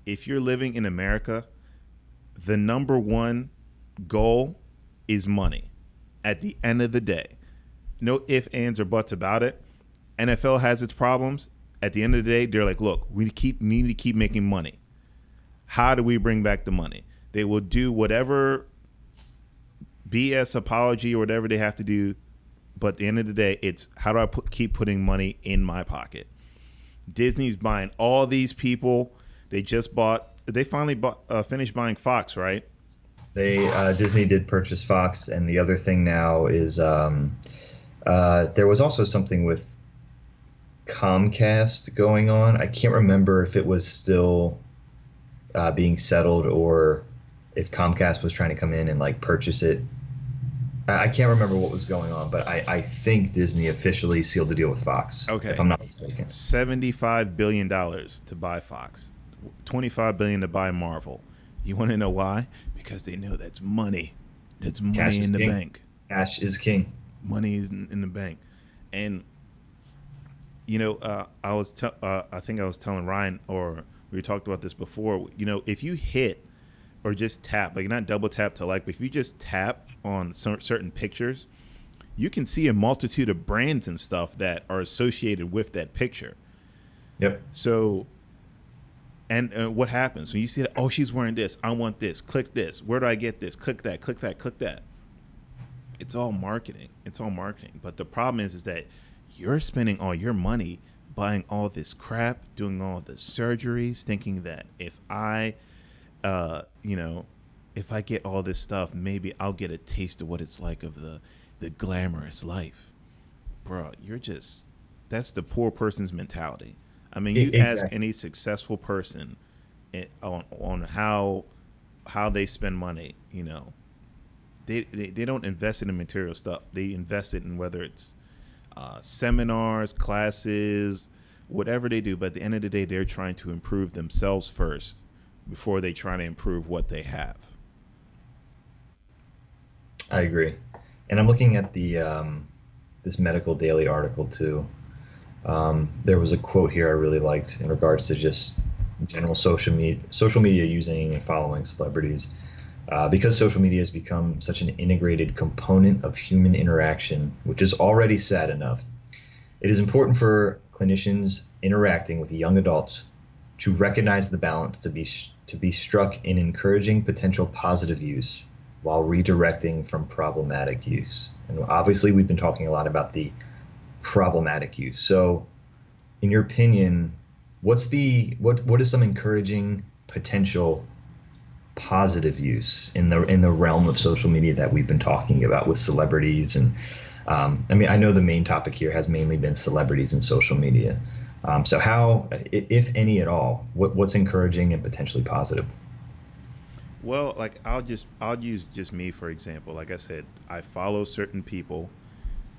Speaker 1: if you're living in America, the number one goal is money. At the end of the day, no ifs, ands, or buts about it. NFL has its problems. At the end of the day, they're like, look, we need to keep making money. How do we bring back the money? They will do whatever BS apology or whatever they have to do. But at the end of the day, it's how do I keep putting money in my pocket? Disney's buying all these people. They finally finished buying Fox, right?
Speaker 2: Disney did purchase Fox, and the other thing now is there was also something with Comcast going on. I can't remember if it was still being settled or if Comcast was trying to come in and like purchase it. I can't remember what was going on, but I think Disney officially sealed the deal with Fox.
Speaker 1: Okay.
Speaker 2: If I'm not mistaken.
Speaker 1: $75 billion to buy Fox, $25 billion to buy Marvel. You want to know why? Because they know that's money. That's
Speaker 2: Cash
Speaker 1: money
Speaker 2: is
Speaker 1: in the
Speaker 2: king.
Speaker 1: bank.
Speaker 2: Cash is king.
Speaker 1: Money is in the bank. And I think I was telling Ryan, or we talked about this before. If you hit or just tap, like not double tap to like, but if you just tap on certain pictures, you can see a multitude of brands and stuff that are associated with that picture.
Speaker 2: Yep.
Speaker 1: So, and what happens when you see that? Oh, she's wearing this. I want this. Click this. Where do I get this? Click that. Click that. Click that. It's all marketing. It's all marketing. But the problem is that you're spending all your money buying all this crap, doing all the surgeries, thinking that if I get all this stuff, maybe I'll get a taste of what it's like of the glamorous life. Bro, that's the poor person's mentality. I mean, you ask
Speaker 2: Exactly.
Speaker 1: any successful person on how they spend money, they don't invest in the material stuff. They invest it in whether it's seminars, classes, whatever they do. But at the end of the day, they're trying to improve themselves first before they try to improve what they have.
Speaker 2: I agree. And I'm looking at the this Medical Daily article too. There was a quote here I really liked in regards to just general social media using and following celebrities. Because social media has become such an integrated component of human interaction, which is already sad enough, it is important for clinicians interacting with young adults to recognize the balance to be struck in encouraging potential positive use while redirecting from problematic use. And obviously, we've been talking a lot about the problematic use. So, in your opinion, what is some encouraging potential positive use in the realm of social media that we've been talking about with celebrities and I mean, I know the main topic here has mainly been celebrities and social media. So how, if any at all, what's encouraging and potentially positive?
Speaker 1: Well, like I'll use just me for example. Like I said, I follow certain people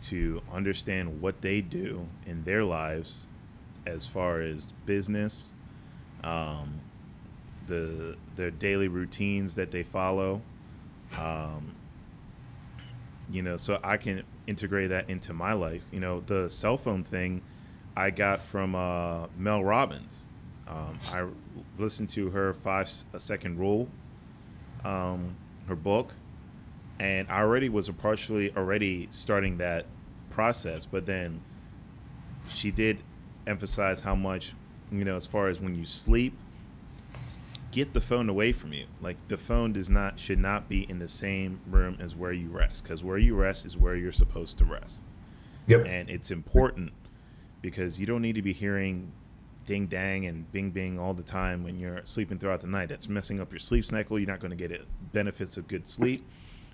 Speaker 1: to understand what they do in their lives as far as business, um, their daily routines that they follow. Um, so I can integrate that into my life. The cell phone thing I got from Mel Robbins. I listened to her 5 second rule, her book, and I already was partially already starting that process. But then she did emphasize how much, as far as when you sleep, get the phone away from you. Like the phone does not should not be in the same room as where you rest, because where you rest is where you're supposed to rest,
Speaker 2: Yep.
Speaker 1: and it's important because you don't need to be hearing ding dang and bing bing all the time when you're sleeping throughout the night. That's messing up your sleep cycle. You're not going to get it benefits of good sleep,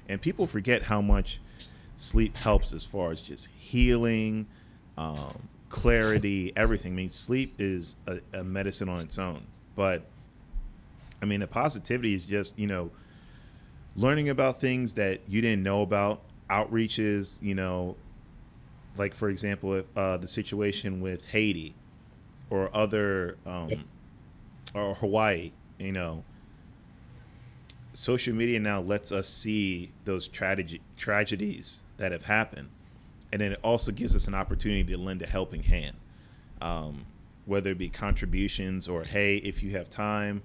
Speaker 1: and people forget how much sleep helps as far as just healing, clarity, everything. I mean, sleep is a medicine on its own, but I mean, the positivity is just, learning about things that you didn't know about, outreaches, like, for example, the situation with Haiti or other, or Hawaii, social media now lets us see those tragedies that have happened. And then it also gives us an opportunity to lend a helping hand, whether it be contributions or, hey, if you have time,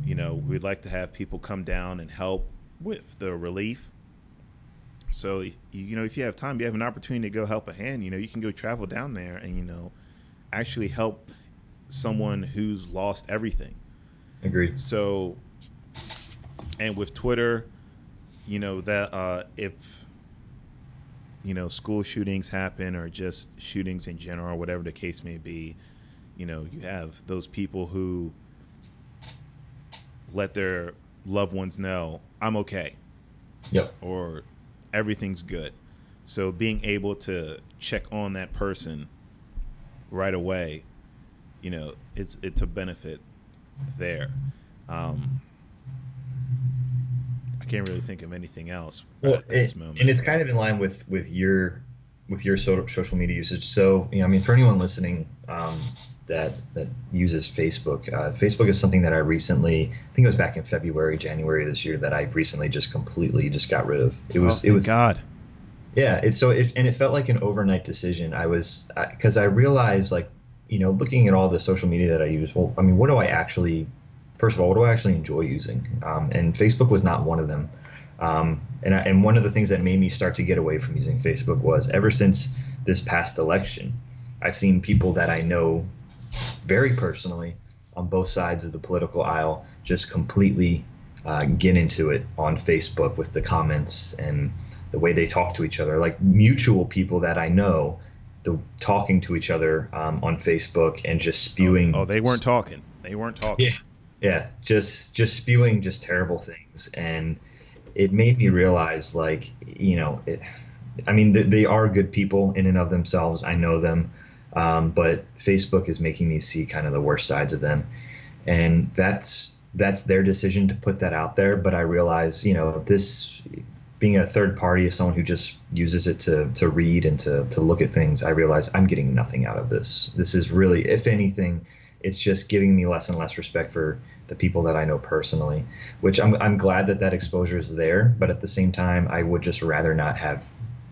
Speaker 1: we'd like to have people come down and help with the relief. So, if you have time, you have an opportunity to go help a hand. You can go travel down there and, actually help someone who's lost everything.
Speaker 2: Agreed.
Speaker 1: So, and with Twitter, that if, school shootings happen or just shootings in general, or whatever the case may be, you have those people who let their loved ones know I'm okay,
Speaker 2: Yep.
Speaker 1: or everything's good. So being able to check on that person right away, it's a benefit there. I can't really think of anything else
Speaker 2: Well,
Speaker 1: at this moment.
Speaker 2: and it's kind of in line with your social media usage. So, I mean, for anyone listening that uses Facebook, Facebook is something that I think it was back in February, January of this year, that I recently just completely just got rid of.
Speaker 1: Thank God.
Speaker 2: Yeah. And it felt like an overnight decision. Because I realized, like, looking at all the social media that I use, well, I mean, first of all, what do I actually enjoy using? And Facebook was not one of them. And one of the things that made me start to get away from using Facebook was, ever since this past election, I've seen people that I know very personally on both sides of the political aisle just completely get into it on Facebook with the comments and the way they talk to each other, like mutual people that I know, talking to each other on Facebook and just spewing.
Speaker 1: Oh, they weren't talking. They weren't talking.
Speaker 2: Yeah, yeah, just spewing just terrible things, and it made me realize, like, I mean, they are good people in and of themselves. I know them, but Facebook is making me see kind of the worst sides of them, and that's their decision to put that out there. But I realize, this being a third party, as someone who just uses it to read and to look at things, I realize I'm getting nothing out of this. This is really, if anything, it's just giving me less and less respect for the people that I know personally, which I'm glad that exposure is there. But at the same time, I would just rather not have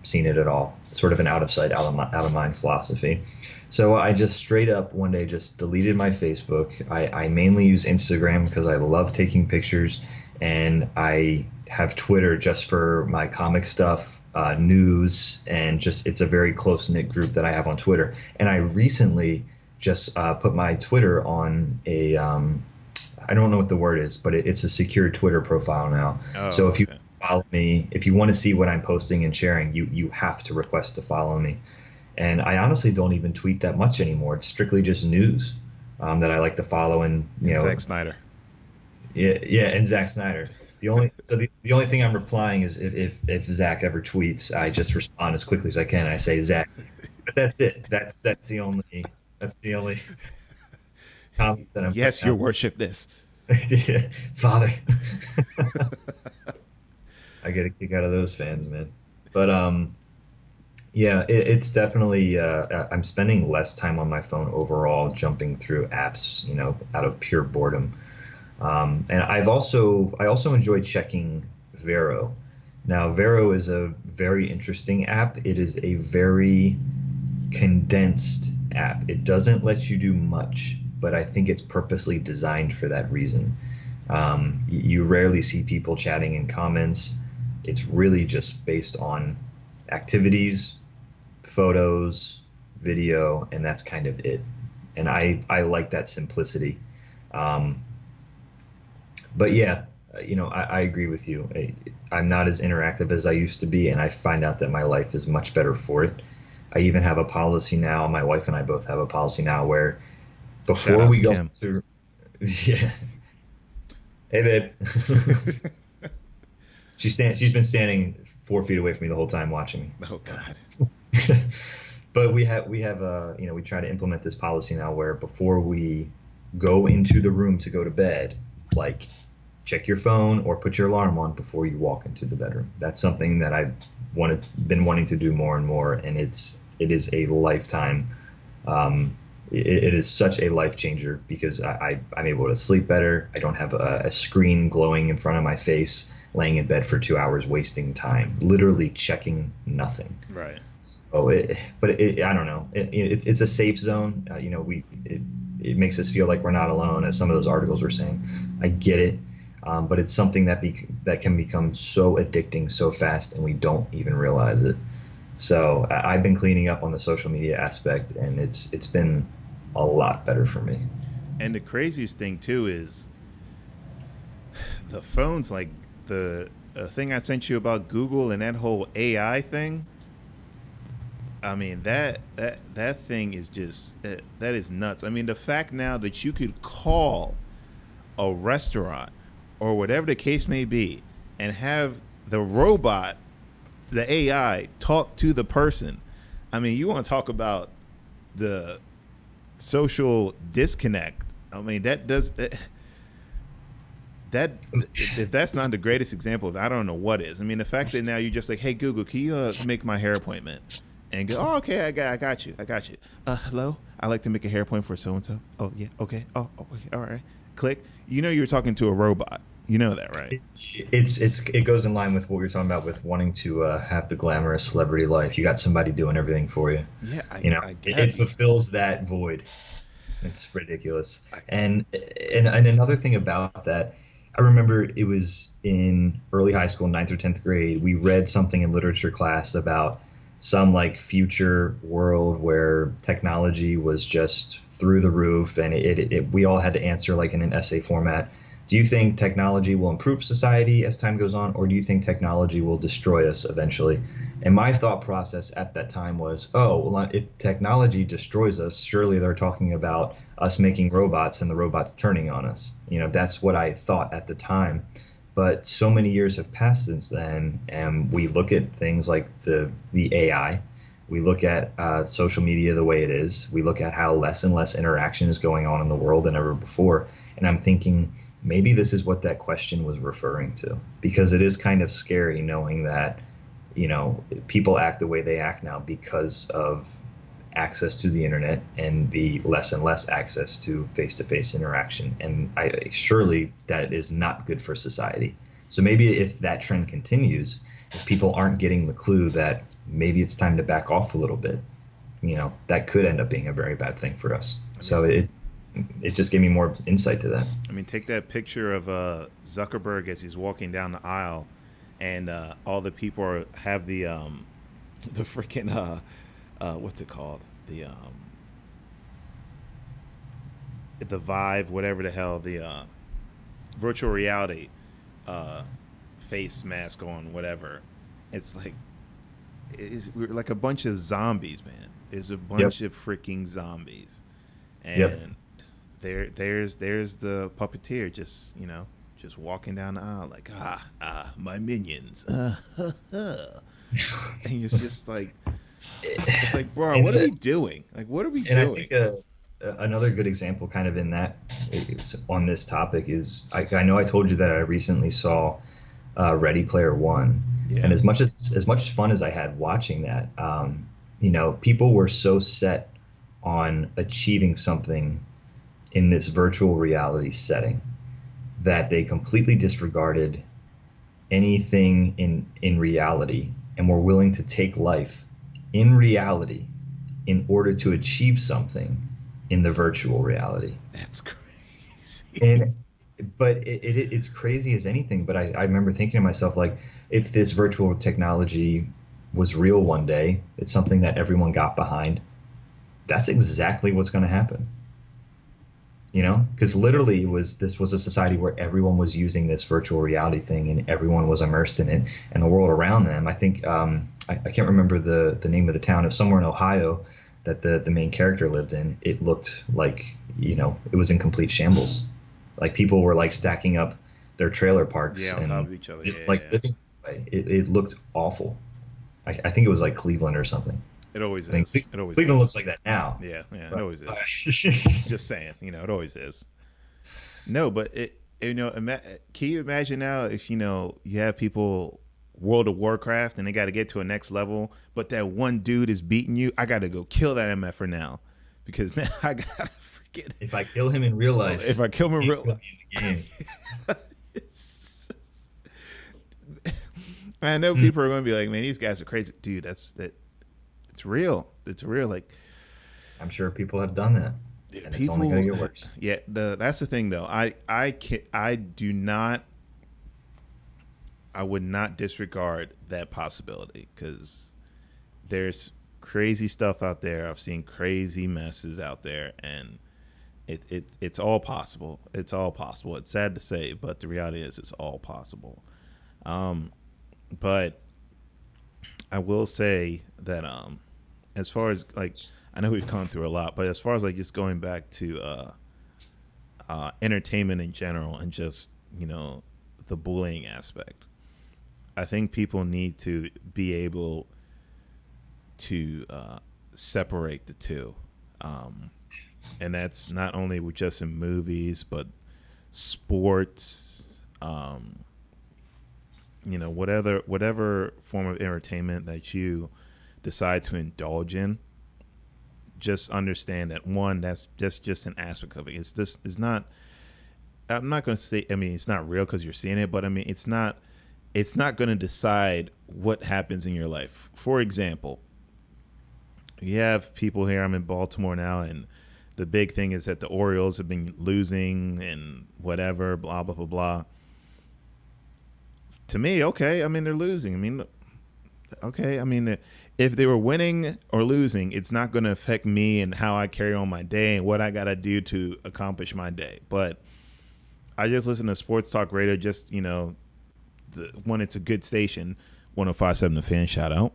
Speaker 2: seen it at all. Sort of an out of sight, out of mind philosophy. So I just straight up one day just deleted my Facebook. I mainly use Instagram because I love taking pictures, and I have Twitter just for my comic stuff, news, and just, it's a very close knit group that I have on Twitter. And I recently just put my Twitter on I don't know what the word is, but it's a secure Twitter profile now.
Speaker 1: Oh,
Speaker 2: So if you
Speaker 1: okay.
Speaker 2: follow me, if you want to see what I'm posting and sharing, you have to request to follow me. And I honestly don't even tweet that much anymore. It's strictly just news that I like to follow. And
Speaker 1: And Zack Snyder.
Speaker 2: yeah, yeah, and Zack Snyder. The only thing I'm replying is if Zach ever tweets, I just respond as quickly as I can. And I say Zach, but that's it. That's the only comment that I'm putting
Speaker 1: Yes, your
Speaker 2: out.
Speaker 1: worship, this.
Speaker 2: Father, I get a kick out of those fans, man. But yeah, it's definitely I'm spending less time on my phone overall, jumping through apps, out of pure boredom. And I also enjoy checking Vero. Now, Vero is a very interesting app. It is a very condensed app. It doesn't let you do much, but I think it's purposely designed for that reason. You rarely see people chatting in comments. It's really just based on activities, photos, video, and that's kind of it. And I like that simplicity. Um, but yeah, I agree with you. I'm not as interactive as I used to be, and I find out that my life is much better for it. I even have a policy now. My wife and I both have a policy now where
Speaker 1: Shout
Speaker 2: before
Speaker 1: out
Speaker 2: we
Speaker 1: to
Speaker 2: go
Speaker 1: Kim.
Speaker 2: to, yeah, hey babe, she's been standing 4 feet away from me the whole time watching
Speaker 1: Oh God.
Speaker 2: me. But we have we try to implement this policy now where before we go into the room to go to bed, like check your phone or put your alarm on before you walk into the bedroom. That's something that I've been wanting to do more and more, and it is a lifetime. It is such a life changer because I'm able to sleep better. I don't have a screen glowing in front of my face, laying in bed for 2 hours, wasting time, literally checking nothing.
Speaker 1: Right.
Speaker 2: I don't know. It's a safe zone. It makes us feel like we're not alone, as some of those articles were saying. I get it, but it's something that can become so addicting so fast, and we don't even realize it. So I've been cleaning up on the social media aspect, and it's been a lot better for me.
Speaker 1: And the craziest thing too is the phones, like the thing I sent you about Google and that whole AI thing. I mean that thing is just that is nuts. I mean the fact now that you could call a restaurant or whatever the case may be and have the robot, the AI, talk to the person. I mean, you want to talk about the social disconnect. I mean, that does that if that's not the greatest example of it, I don't know what is. I mean, the fact that now you're just like, hey Google, can you make my hair appointment? And go, oh okay, I got you, I got you. Hello, I like to make a hair appointment for so and so. Oh yeah, okay. Oh okay, all right. Click. You know you're talking to a robot. You know that, right?
Speaker 2: It goes in line with what we were talking about with wanting to have the glamorous celebrity life. You got somebody doing everything for you.
Speaker 1: Yeah,
Speaker 2: It,
Speaker 1: I
Speaker 2: it
Speaker 1: get it.
Speaker 2: fulfills that void. It's ridiculous.
Speaker 1: I,
Speaker 2: And another thing about that, I remember it was in early high school, ninth or tenth grade. We read something in literature class about some like future world where technology was just through the roof, and we all had to answer like in an essay format. Do you think technology will improve society as time goes on, or do you think technology will destroy us eventually? And my thought process at that time was, oh, well, if technology destroys us, surely they're talking about us making robots and the robots turning on us. That's what I thought at the time. But so many years have passed since then, and we look at things like the AI. We look at social media the way it is. We look at how less and less interaction is going on in the world than ever before. And I'm thinking maybe this is what that question was referring to, because it is kind of scary knowing that people act the way they act now because of access to the internet and the less and less access to face-to-face interaction. And surely that is not good for society. So maybe if that trend continues, if people aren't getting the clue that maybe it's time to back off a little bit, that could end up being a very bad thing for us.
Speaker 1: I
Speaker 2: So
Speaker 1: mean,
Speaker 2: it just gave me more insight to that.
Speaker 1: I mean, take that picture of Zuckerberg as he's walking down the aisle, and all the people have the freaking what's it called, the Vive, whatever the hell, the virtual reality uh, face mask on, whatever. It's like we're like a bunch of zombies, man. There's a
Speaker 2: Yep.
Speaker 1: bunch of freaking zombies,
Speaker 2: Yep.
Speaker 1: and there's the puppeteer just just walking down the aisle like my minions, and it's just like it's like, bro, what are we
Speaker 2: And
Speaker 1: doing? Like, what are we
Speaker 2: and I
Speaker 1: doing?
Speaker 2: think another good example, kind of in that on this topic, is I know I told you that I recently saw Ready Player One,
Speaker 1: Yeah,
Speaker 2: and as much fun as I had watching that, people were so set on achieving something in this virtual reality setting that they completely disregarded anything in reality and were willing to take life in reality in order to achieve something in the virtual reality.
Speaker 1: that's crazy.
Speaker 2: And but it's crazy as anything. But I remember thinking to myself, like, if this virtual technology was real one day, it's something that everyone got behind. That's exactly what's going to happen. Because literally this was a society where everyone was using this virtual reality thing and everyone was immersed in it, and the world around them. I think I can't remember the name of the town. It was somewhere in Ohio that the main character lived in. It looked like it was in complete shambles. Like people were like stacking up their trailer parks
Speaker 1: Yeah, on top
Speaker 2: and
Speaker 1: of each other.
Speaker 2: like
Speaker 1: Yeah,
Speaker 2: living. It looked awful. I think it was like Cleveland or something.
Speaker 1: it always
Speaker 2: I think
Speaker 1: is. It always
Speaker 2: Cleveland
Speaker 1: is.
Speaker 2: looks like that now.
Speaker 1: Yeah, yeah, it
Speaker 2: But,
Speaker 1: always is. Just saying, it always is. No, but can you imagine now if you have people World of Warcraft and they got to get to a next level, but that one dude is beating you? I got to go kill that MFer now because now I gotta forget.
Speaker 2: if I kill him in real life,
Speaker 1: If I kill him in
Speaker 2: he
Speaker 1: real
Speaker 2: can't kill
Speaker 1: life,
Speaker 2: me in the game.
Speaker 1: I know
Speaker 2: Hmm.
Speaker 1: people are going to be like, "Man, these guys are crazy, dude." That it's real. It's real. Like
Speaker 2: I'm sure people have done that, and it's only going
Speaker 1: people,
Speaker 2: to get worse.
Speaker 1: yeah. That's the thing, though. I do not. I would not disregard that possibility because there's crazy stuff out there. I've seen crazy messes out there, and it's all possible. It's all possible. It's sad to say, but the reality is, it's all possible. Um, but I will say that as far as like I know we've gone through a lot, but as far as like just going back to entertainment in general and just the bullying aspect, I think people need to be able to separate the two, and that's not only with just in movies, but sports. Whatever form of entertainment that you decide to indulge in, just understand that one, that's just an aspect of it. It's not. I'm not going to say. I mean, it's not real because you're seeing it, but I mean, it's not. It's not going to decide what happens in your life. For example, you have people here. I'm in Baltimore now, and the big thing is that the Orioles have been losing and whatever, blah blah blah blah. To me, okay. I mean, they're losing. I mean, okay. I mean, if they were winning or losing, it's not going to affect me and how I carry on my day and what I got to do to accomplish my day. But I just listen to sports talk radio. Just when it's a good station, 105.7 The Fan. Shout out,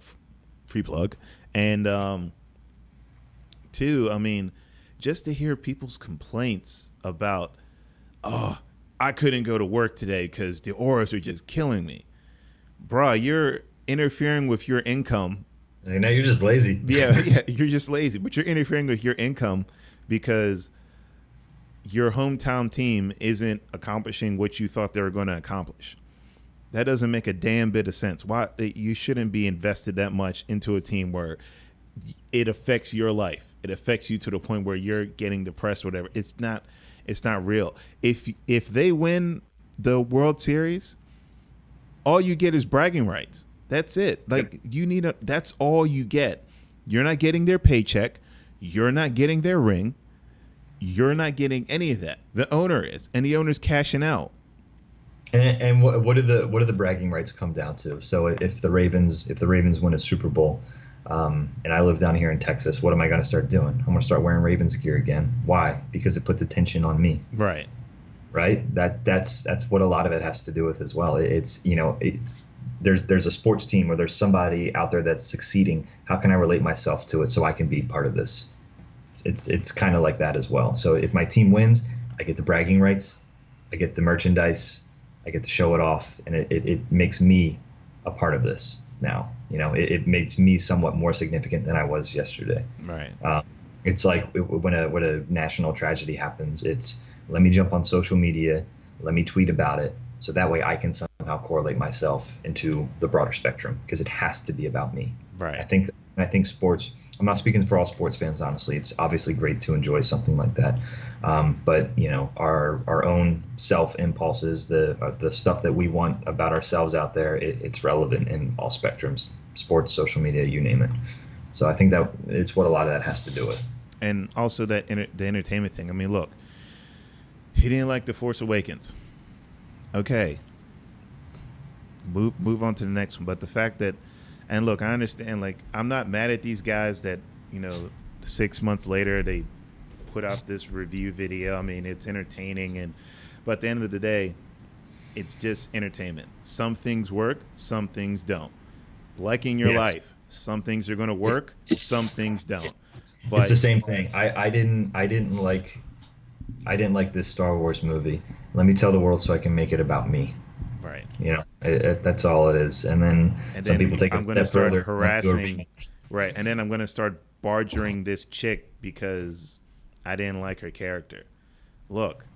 Speaker 1: free plug. And two, I mean, just to hear people's complaints about, oh, I couldn't go to work today because the Orioles are just killing me. Bruh, you're interfering with your income.
Speaker 2: And now you're just lazy.
Speaker 1: Yeah, yeah, you're just lazy, but you're interfering with your income because your hometown team isn't accomplishing what you thought they were going to accomplish. That doesn't make a damn bit of sense. Why you shouldn't be invested that much into a team where it affects your life. It affects you to the point where you're getting depressed, whatever. It's not real. If they win the World Series, all you get is bragging rights. That's it. Like that's all you get. You're not getting their paycheck. You're not getting their ring. You're not getting any of that. The owner is, and the owner's cashing out.
Speaker 2: And what do the bragging rights come down to? So if the Ravens win a Super Bowl, and I live down here in Texas, what am I going to start doing? I'm going to start wearing Ravens gear again. Why? Because it puts attention on me.
Speaker 1: Right.
Speaker 2: right? That's what a lot of it has to do with as well. It's there's a sports team or there's somebody out there that's succeeding. How can I relate myself to it so I can be part of this? It's kind of like that as well. So if my team wins, I get the bragging rights, I get the merchandise, I get to show it off, and it makes me a part of this now. It makes me somewhat more significant than I was yesterday.
Speaker 1: Right.
Speaker 2: It's like when a national tragedy happens, it's let me jump on social media, let me tweet about it, so that way I can somehow correlate myself into the broader spectrum because it has to be about me.
Speaker 1: Right.
Speaker 2: I think sports. I'm not speaking for all sports fans, honestly. It's obviously great to enjoy something like that, but our own self impulses, the stuff that we want about ourselves out there, it's relevant in all spectrums, sports, social media, you name it. So I think that it's what a lot of that has to do with.
Speaker 1: And also the entertainment thing. I mean, look, he didn't like The Force Awakens. Okay, move on to the next one. But the fact that, and look, I understand. Like, I'm not mad at these guys that 6 months later they put out this review video. I mean, it's entertaining, but at the end of the day, it's just entertainment. Some things work, some things don't. Like in your
Speaker 2: Yes.
Speaker 1: life, some things are going to work, some things don't. But
Speaker 2: It's the same thing. I didn't like this Star Wars movie. Let me tell the world so I can make it about me.
Speaker 1: right.
Speaker 2: That's all it is. And then
Speaker 1: And
Speaker 2: some
Speaker 1: then
Speaker 2: people take it
Speaker 1: I'm
Speaker 2: a
Speaker 1: going to
Speaker 2: step
Speaker 1: start
Speaker 2: further.
Speaker 1: harassing, right? And then I'm going to start barging this chick because I didn't like her character. Look,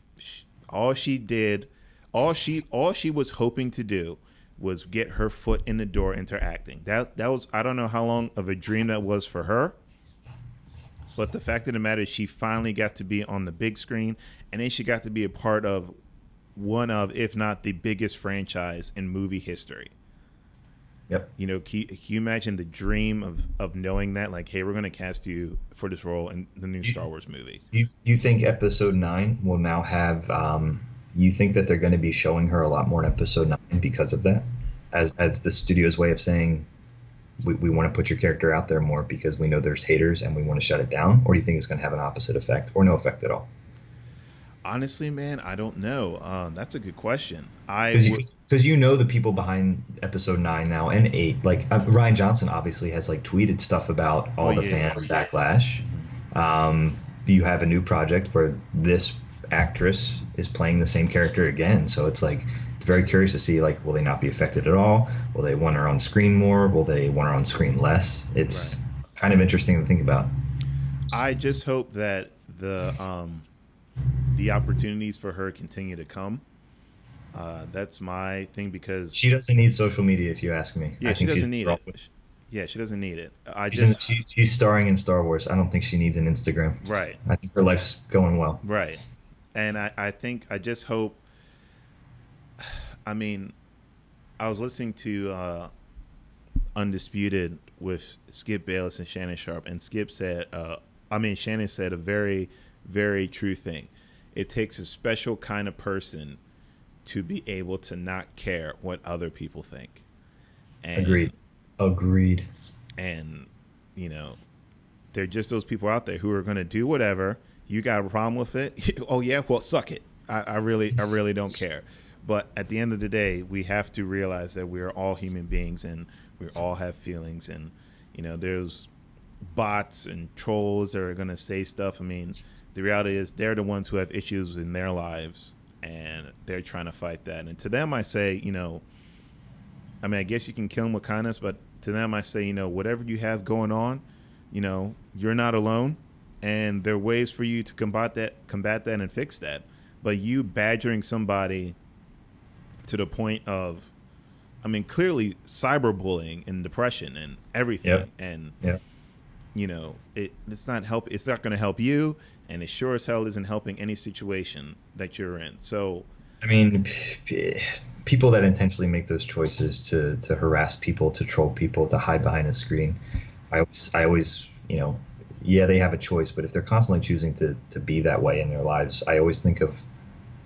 Speaker 1: all she did, all she was hoping to do was get her foot in the door into acting. That was, I don't know how long of a dream that was for her, but the fact of the matter is she finally got to be on the big screen, and then she got to be a part of one of, if not the biggest franchise in movie history.
Speaker 2: Yep.
Speaker 1: Can you imagine the dream of knowing that, like, hey, we're going to cast you for this role in the new Star Wars movie?
Speaker 2: You think Episode 9 will now have? You think that they're going to be showing her a lot more in Episode 9 because of that, as the studio's way of saying, we want to put your character out there more because we know there's haters and we want to shut it down? Or do you think it's going to have an opposite effect or no effect at all?
Speaker 1: Honestly, man, I don't know. That's a good question.
Speaker 2: Because the people behind Episode 9 now and 8, like Ryan Johnson obviously has like tweeted stuff about all the fan backlash. You have a new project where this actress is playing the same character again, so it's like very curious to see, like, will they not be affected at all? Will they want her on screen more? Will they want her on screen less? It's kind of interesting to think about.
Speaker 1: I just hope that the opportunities for her continue to come. That's my thing, because
Speaker 2: She doesn't need social media, if you ask me.
Speaker 1: yeah,
Speaker 2: I
Speaker 1: she
Speaker 2: think
Speaker 1: doesn't need
Speaker 2: she's
Speaker 1: it. Yeah, she doesn't need it.
Speaker 2: she's starring in Star Wars. I don't think she needs an Instagram.
Speaker 1: Right,
Speaker 2: I think her life's going well.
Speaker 1: right. And I just hope. I mean, I was listening to Undisputed with Skip Bayless and Shannon Sharp, and Shannon said a very, very true thing. It takes a special kind of person to be able to not care what other people think. And,
Speaker 2: Agreed.
Speaker 1: And, they're just those people out there who are going to do whatever. You got a problem with it? Oh yeah, well, suck it. I really don't care. But at the end of the day, we have to realize that we are all human beings and we all have feelings. And, there's bots and trolls that are going to say stuff. I mean, the reality is they're the ones who have issues in their lives and they're trying to fight that. And to them, I say, I guess you can kill them with kindness, but to them, I say, whatever you have going on, you're not alone. And there are ways for you to combat that and fix that. But you badgering somebody to the point of, clearly cyberbullying and depression and everything.
Speaker 2: Yep.
Speaker 1: And,
Speaker 2: Yep.
Speaker 1: It's not going to help you. And it sure as hell isn't helping any situation that you're in. So,
Speaker 2: People that intentionally make those choices to harass people, to troll people, to hide behind a screen, I always, yeah, they have a choice, but if they're constantly choosing to be that way in their lives, I always think of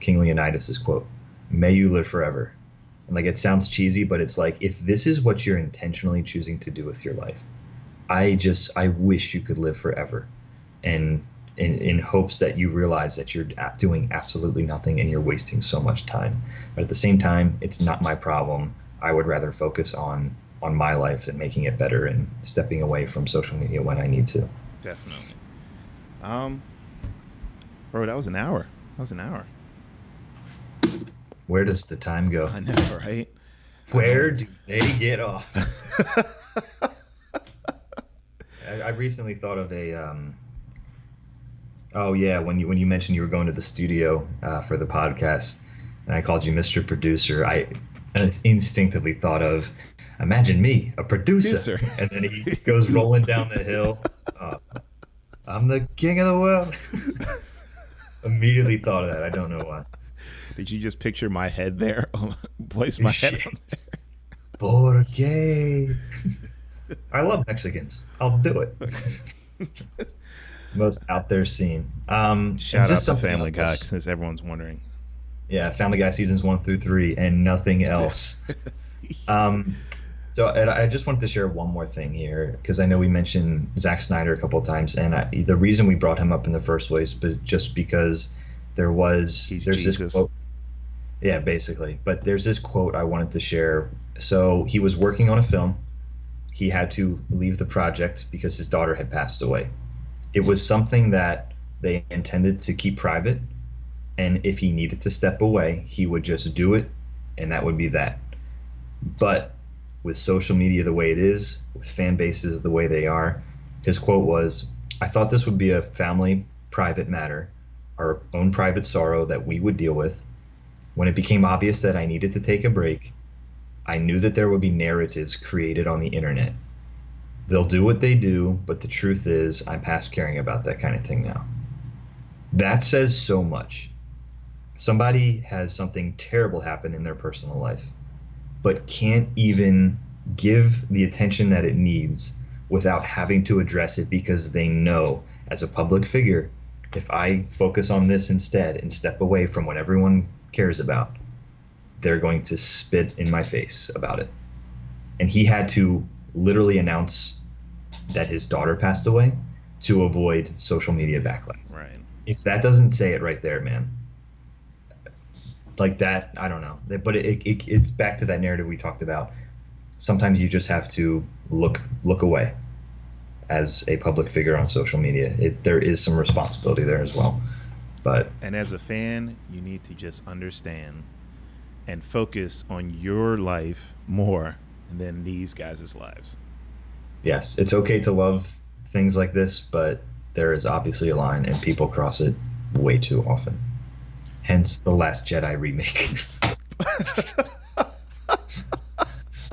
Speaker 2: King Leonidas' quote, "May you live forever." And like, it sounds cheesy, but it's like, if this is what you're intentionally choosing to do with your life, I wish you could live forever and in hopes that you realize that you're doing absolutely nothing and you're wasting so much time. But at the same time, it's not my problem. I would rather focus on my life and making it better and stepping away from social media when I need to.
Speaker 1: Definitely. Um, Bro, that was an hour. That was an hour.
Speaker 2: Where does the time go?
Speaker 1: I know, right?
Speaker 2: Where do they get off? I recently thought of a oh yeah, when you mentioned you were going to the studio for the podcast, and I called you Mr. Producer, I instinctively thought of, imagine me, a producer,
Speaker 1: Producer.
Speaker 2: and then he goes rolling down the hill. Uh, I'm the king of the world. Immediately thought of that. I don't know why.
Speaker 1: Did you just picture my head there? Place my head on
Speaker 2: Yes. Porque. I love Mexicans. I'll do it.
Speaker 1: there.
Speaker 2: Most out there scene. And
Speaker 1: Shout out
Speaker 2: just
Speaker 1: to
Speaker 2: something
Speaker 1: Family Guy,
Speaker 2: else.
Speaker 1: since everyone's wondering.
Speaker 2: Yeah, Family Guy seasons 1 through 3, and nothing else. Um, so and I just wanted to share one more thing here because I know we mentioned Zack Snyder a couple of times, and the reason we brought him up in the first place was just because
Speaker 1: He's
Speaker 2: there's this
Speaker 1: Jesus.
Speaker 2: quote. Yeah, basically. But there's this quote I wanted to share. So he was working on a film. He had to leave the project because his daughter had passed away. It was something that they intended to keep private, and if he needed to step away, he would just do it, and that would be that. But with social media the way it is, with fan bases the way they are, his quote was, I thought this would be a family private matter, our own private sorrow that we would deal with. When it became obvious that I needed to take a break, I knew that there would be narratives created on the internet. They'll do what they do, but the truth is, I'm past caring about that kind of thing now. That says so much. Somebody has something terrible happen in their personal life, but can't even give the attention that it needs without having to address it because they know, as a public figure, if I focus on this instead and step away from what everyone cares about, they're going to spit in my face about it. And he had to literally announce that his daughter passed away to avoid social media backlash.
Speaker 1: Right.
Speaker 2: If that doesn't say it right there, man, like that, I don't know. But it's back to that narrative we talked about. Sometimes you just have to look away as a public figure on social media. There is some responsibility there as well. But
Speaker 1: And as a fan, you need to just understand and focus on your life more than these guys' lives.
Speaker 2: yes, it's okay to love things like this, but there is obviously a line, and people cross it way too often. Hence the Last Jedi remake.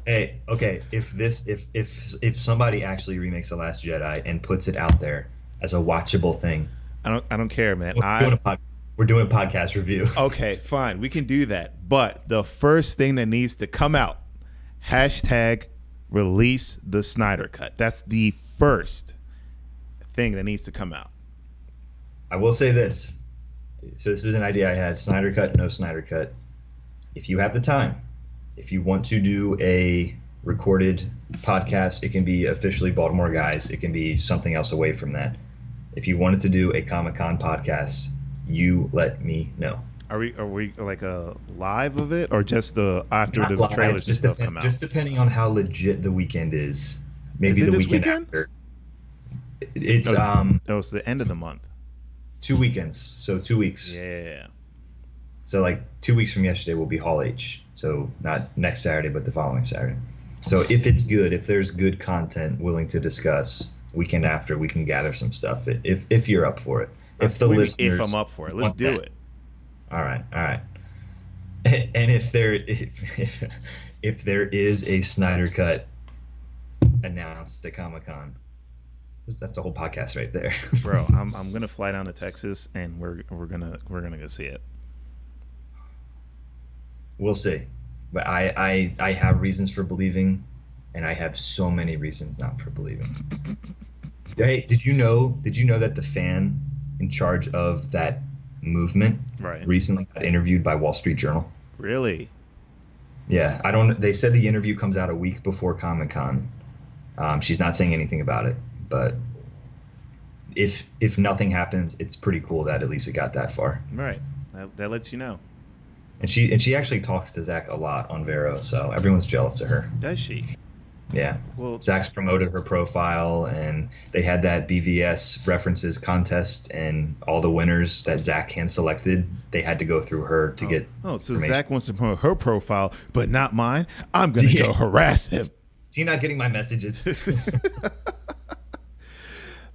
Speaker 2: Hey, okay, if somebody actually remakes The Last Jedi and puts it out there as a watchable thing,
Speaker 1: I don't care, man.
Speaker 2: we're doing a podcast review.
Speaker 1: Okay, fine. We can do that. But the first thing that needs to come out, hashtag release the Snyder Cut. That's the first thing that needs to come out.
Speaker 2: I will say this. So this is an idea I had: Snyder Cut, no Snyder Cut. If you have the time, if you want to do a recorded podcast, it can be officially Baltimore Guys. It can be something else away from that. If you wanted to do a Comic-Con podcast, you let me know.
Speaker 1: Are we like a live of it, or just after
Speaker 2: Not
Speaker 1: the
Speaker 2: live,
Speaker 1: trailers and
Speaker 2: just
Speaker 1: stuff come out?
Speaker 2: just depending on how legit the weekend is. Maybe
Speaker 1: Is it
Speaker 2: the
Speaker 1: this
Speaker 2: weekend
Speaker 1: weekend?
Speaker 2: after. It's
Speaker 1: No, it's the end of the month.
Speaker 2: 2 weekends, so 2 weeks.
Speaker 1: Yeah.
Speaker 2: So like 2 weeks from yesterday will be Hall H. So not next Saturday, but the following Saturday. So if it's good, if there's good content willing to discuss, weekend after we can gather some stuff. If you're up for it. If the
Speaker 1: What do you mean,
Speaker 2: listeners,
Speaker 1: if I'm up for it, let's
Speaker 2: want
Speaker 1: do
Speaker 2: that.
Speaker 1: it.
Speaker 2: All right. And if there is a Snyder Cut announced at Comic-Con, that's a whole podcast right there.
Speaker 1: Bro, I'm gonna fly down to Texas and we're gonna go see it.
Speaker 2: We'll see. But I have reasons for believing, and I have so many reasons not for believing. Hey, did you know that the fan in charge of that movement
Speaker 1: Right.
Speaker 2: recently got interviewed by Wall Street Journal?
Speaker 1: Really?
Speaker 2: Yeah, I don't. They said the interview comes out a week before Comic-Con. She's not saying anything about it, but if nothing happens, it's pretty cool that at least it got that far.
Speaker 1: Right. That lets you know.
Speaker 2: And she actually talks to Zach a lot on Vero, so everyone's jealous of her.
Speaker 1: Does she?
Speaker 2: Yeah.
Speaker 1: Well,
Speaker 2: Zach's promoted her profile, and they had that BVS references contest, and all the winners that Zach hand selected, they had to go through her to get.
Speaker 1: Oh, so Zach wants to promote her profile, but not mine. I'm gonna go harass him.
Speaker 2: Is he not getting my messages?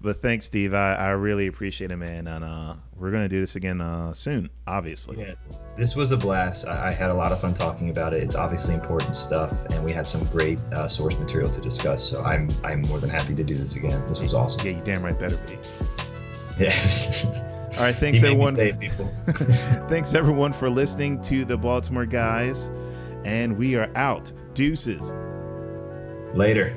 Speaker 1: But thanks, Steve. I really appreciate it, man. And we're going to do this again soon, obviously.
Speaker 2: Yeah, this was a blast. I had a lot of fun talking about it. It's obviously important stuff, and we had some great source material to discuss. So I'm more than happy to do this again. This was awesome.
Speaker 1: Yeah, you damn right better be.
Speaker 2: Yes.
Speaker 1: All right, thanks everyone.
Speaker 2: People.
Speaker 1: Thanks everyone for listening to the Baltimore Guys, and we are out. Deuces.
Speaker 2: Later.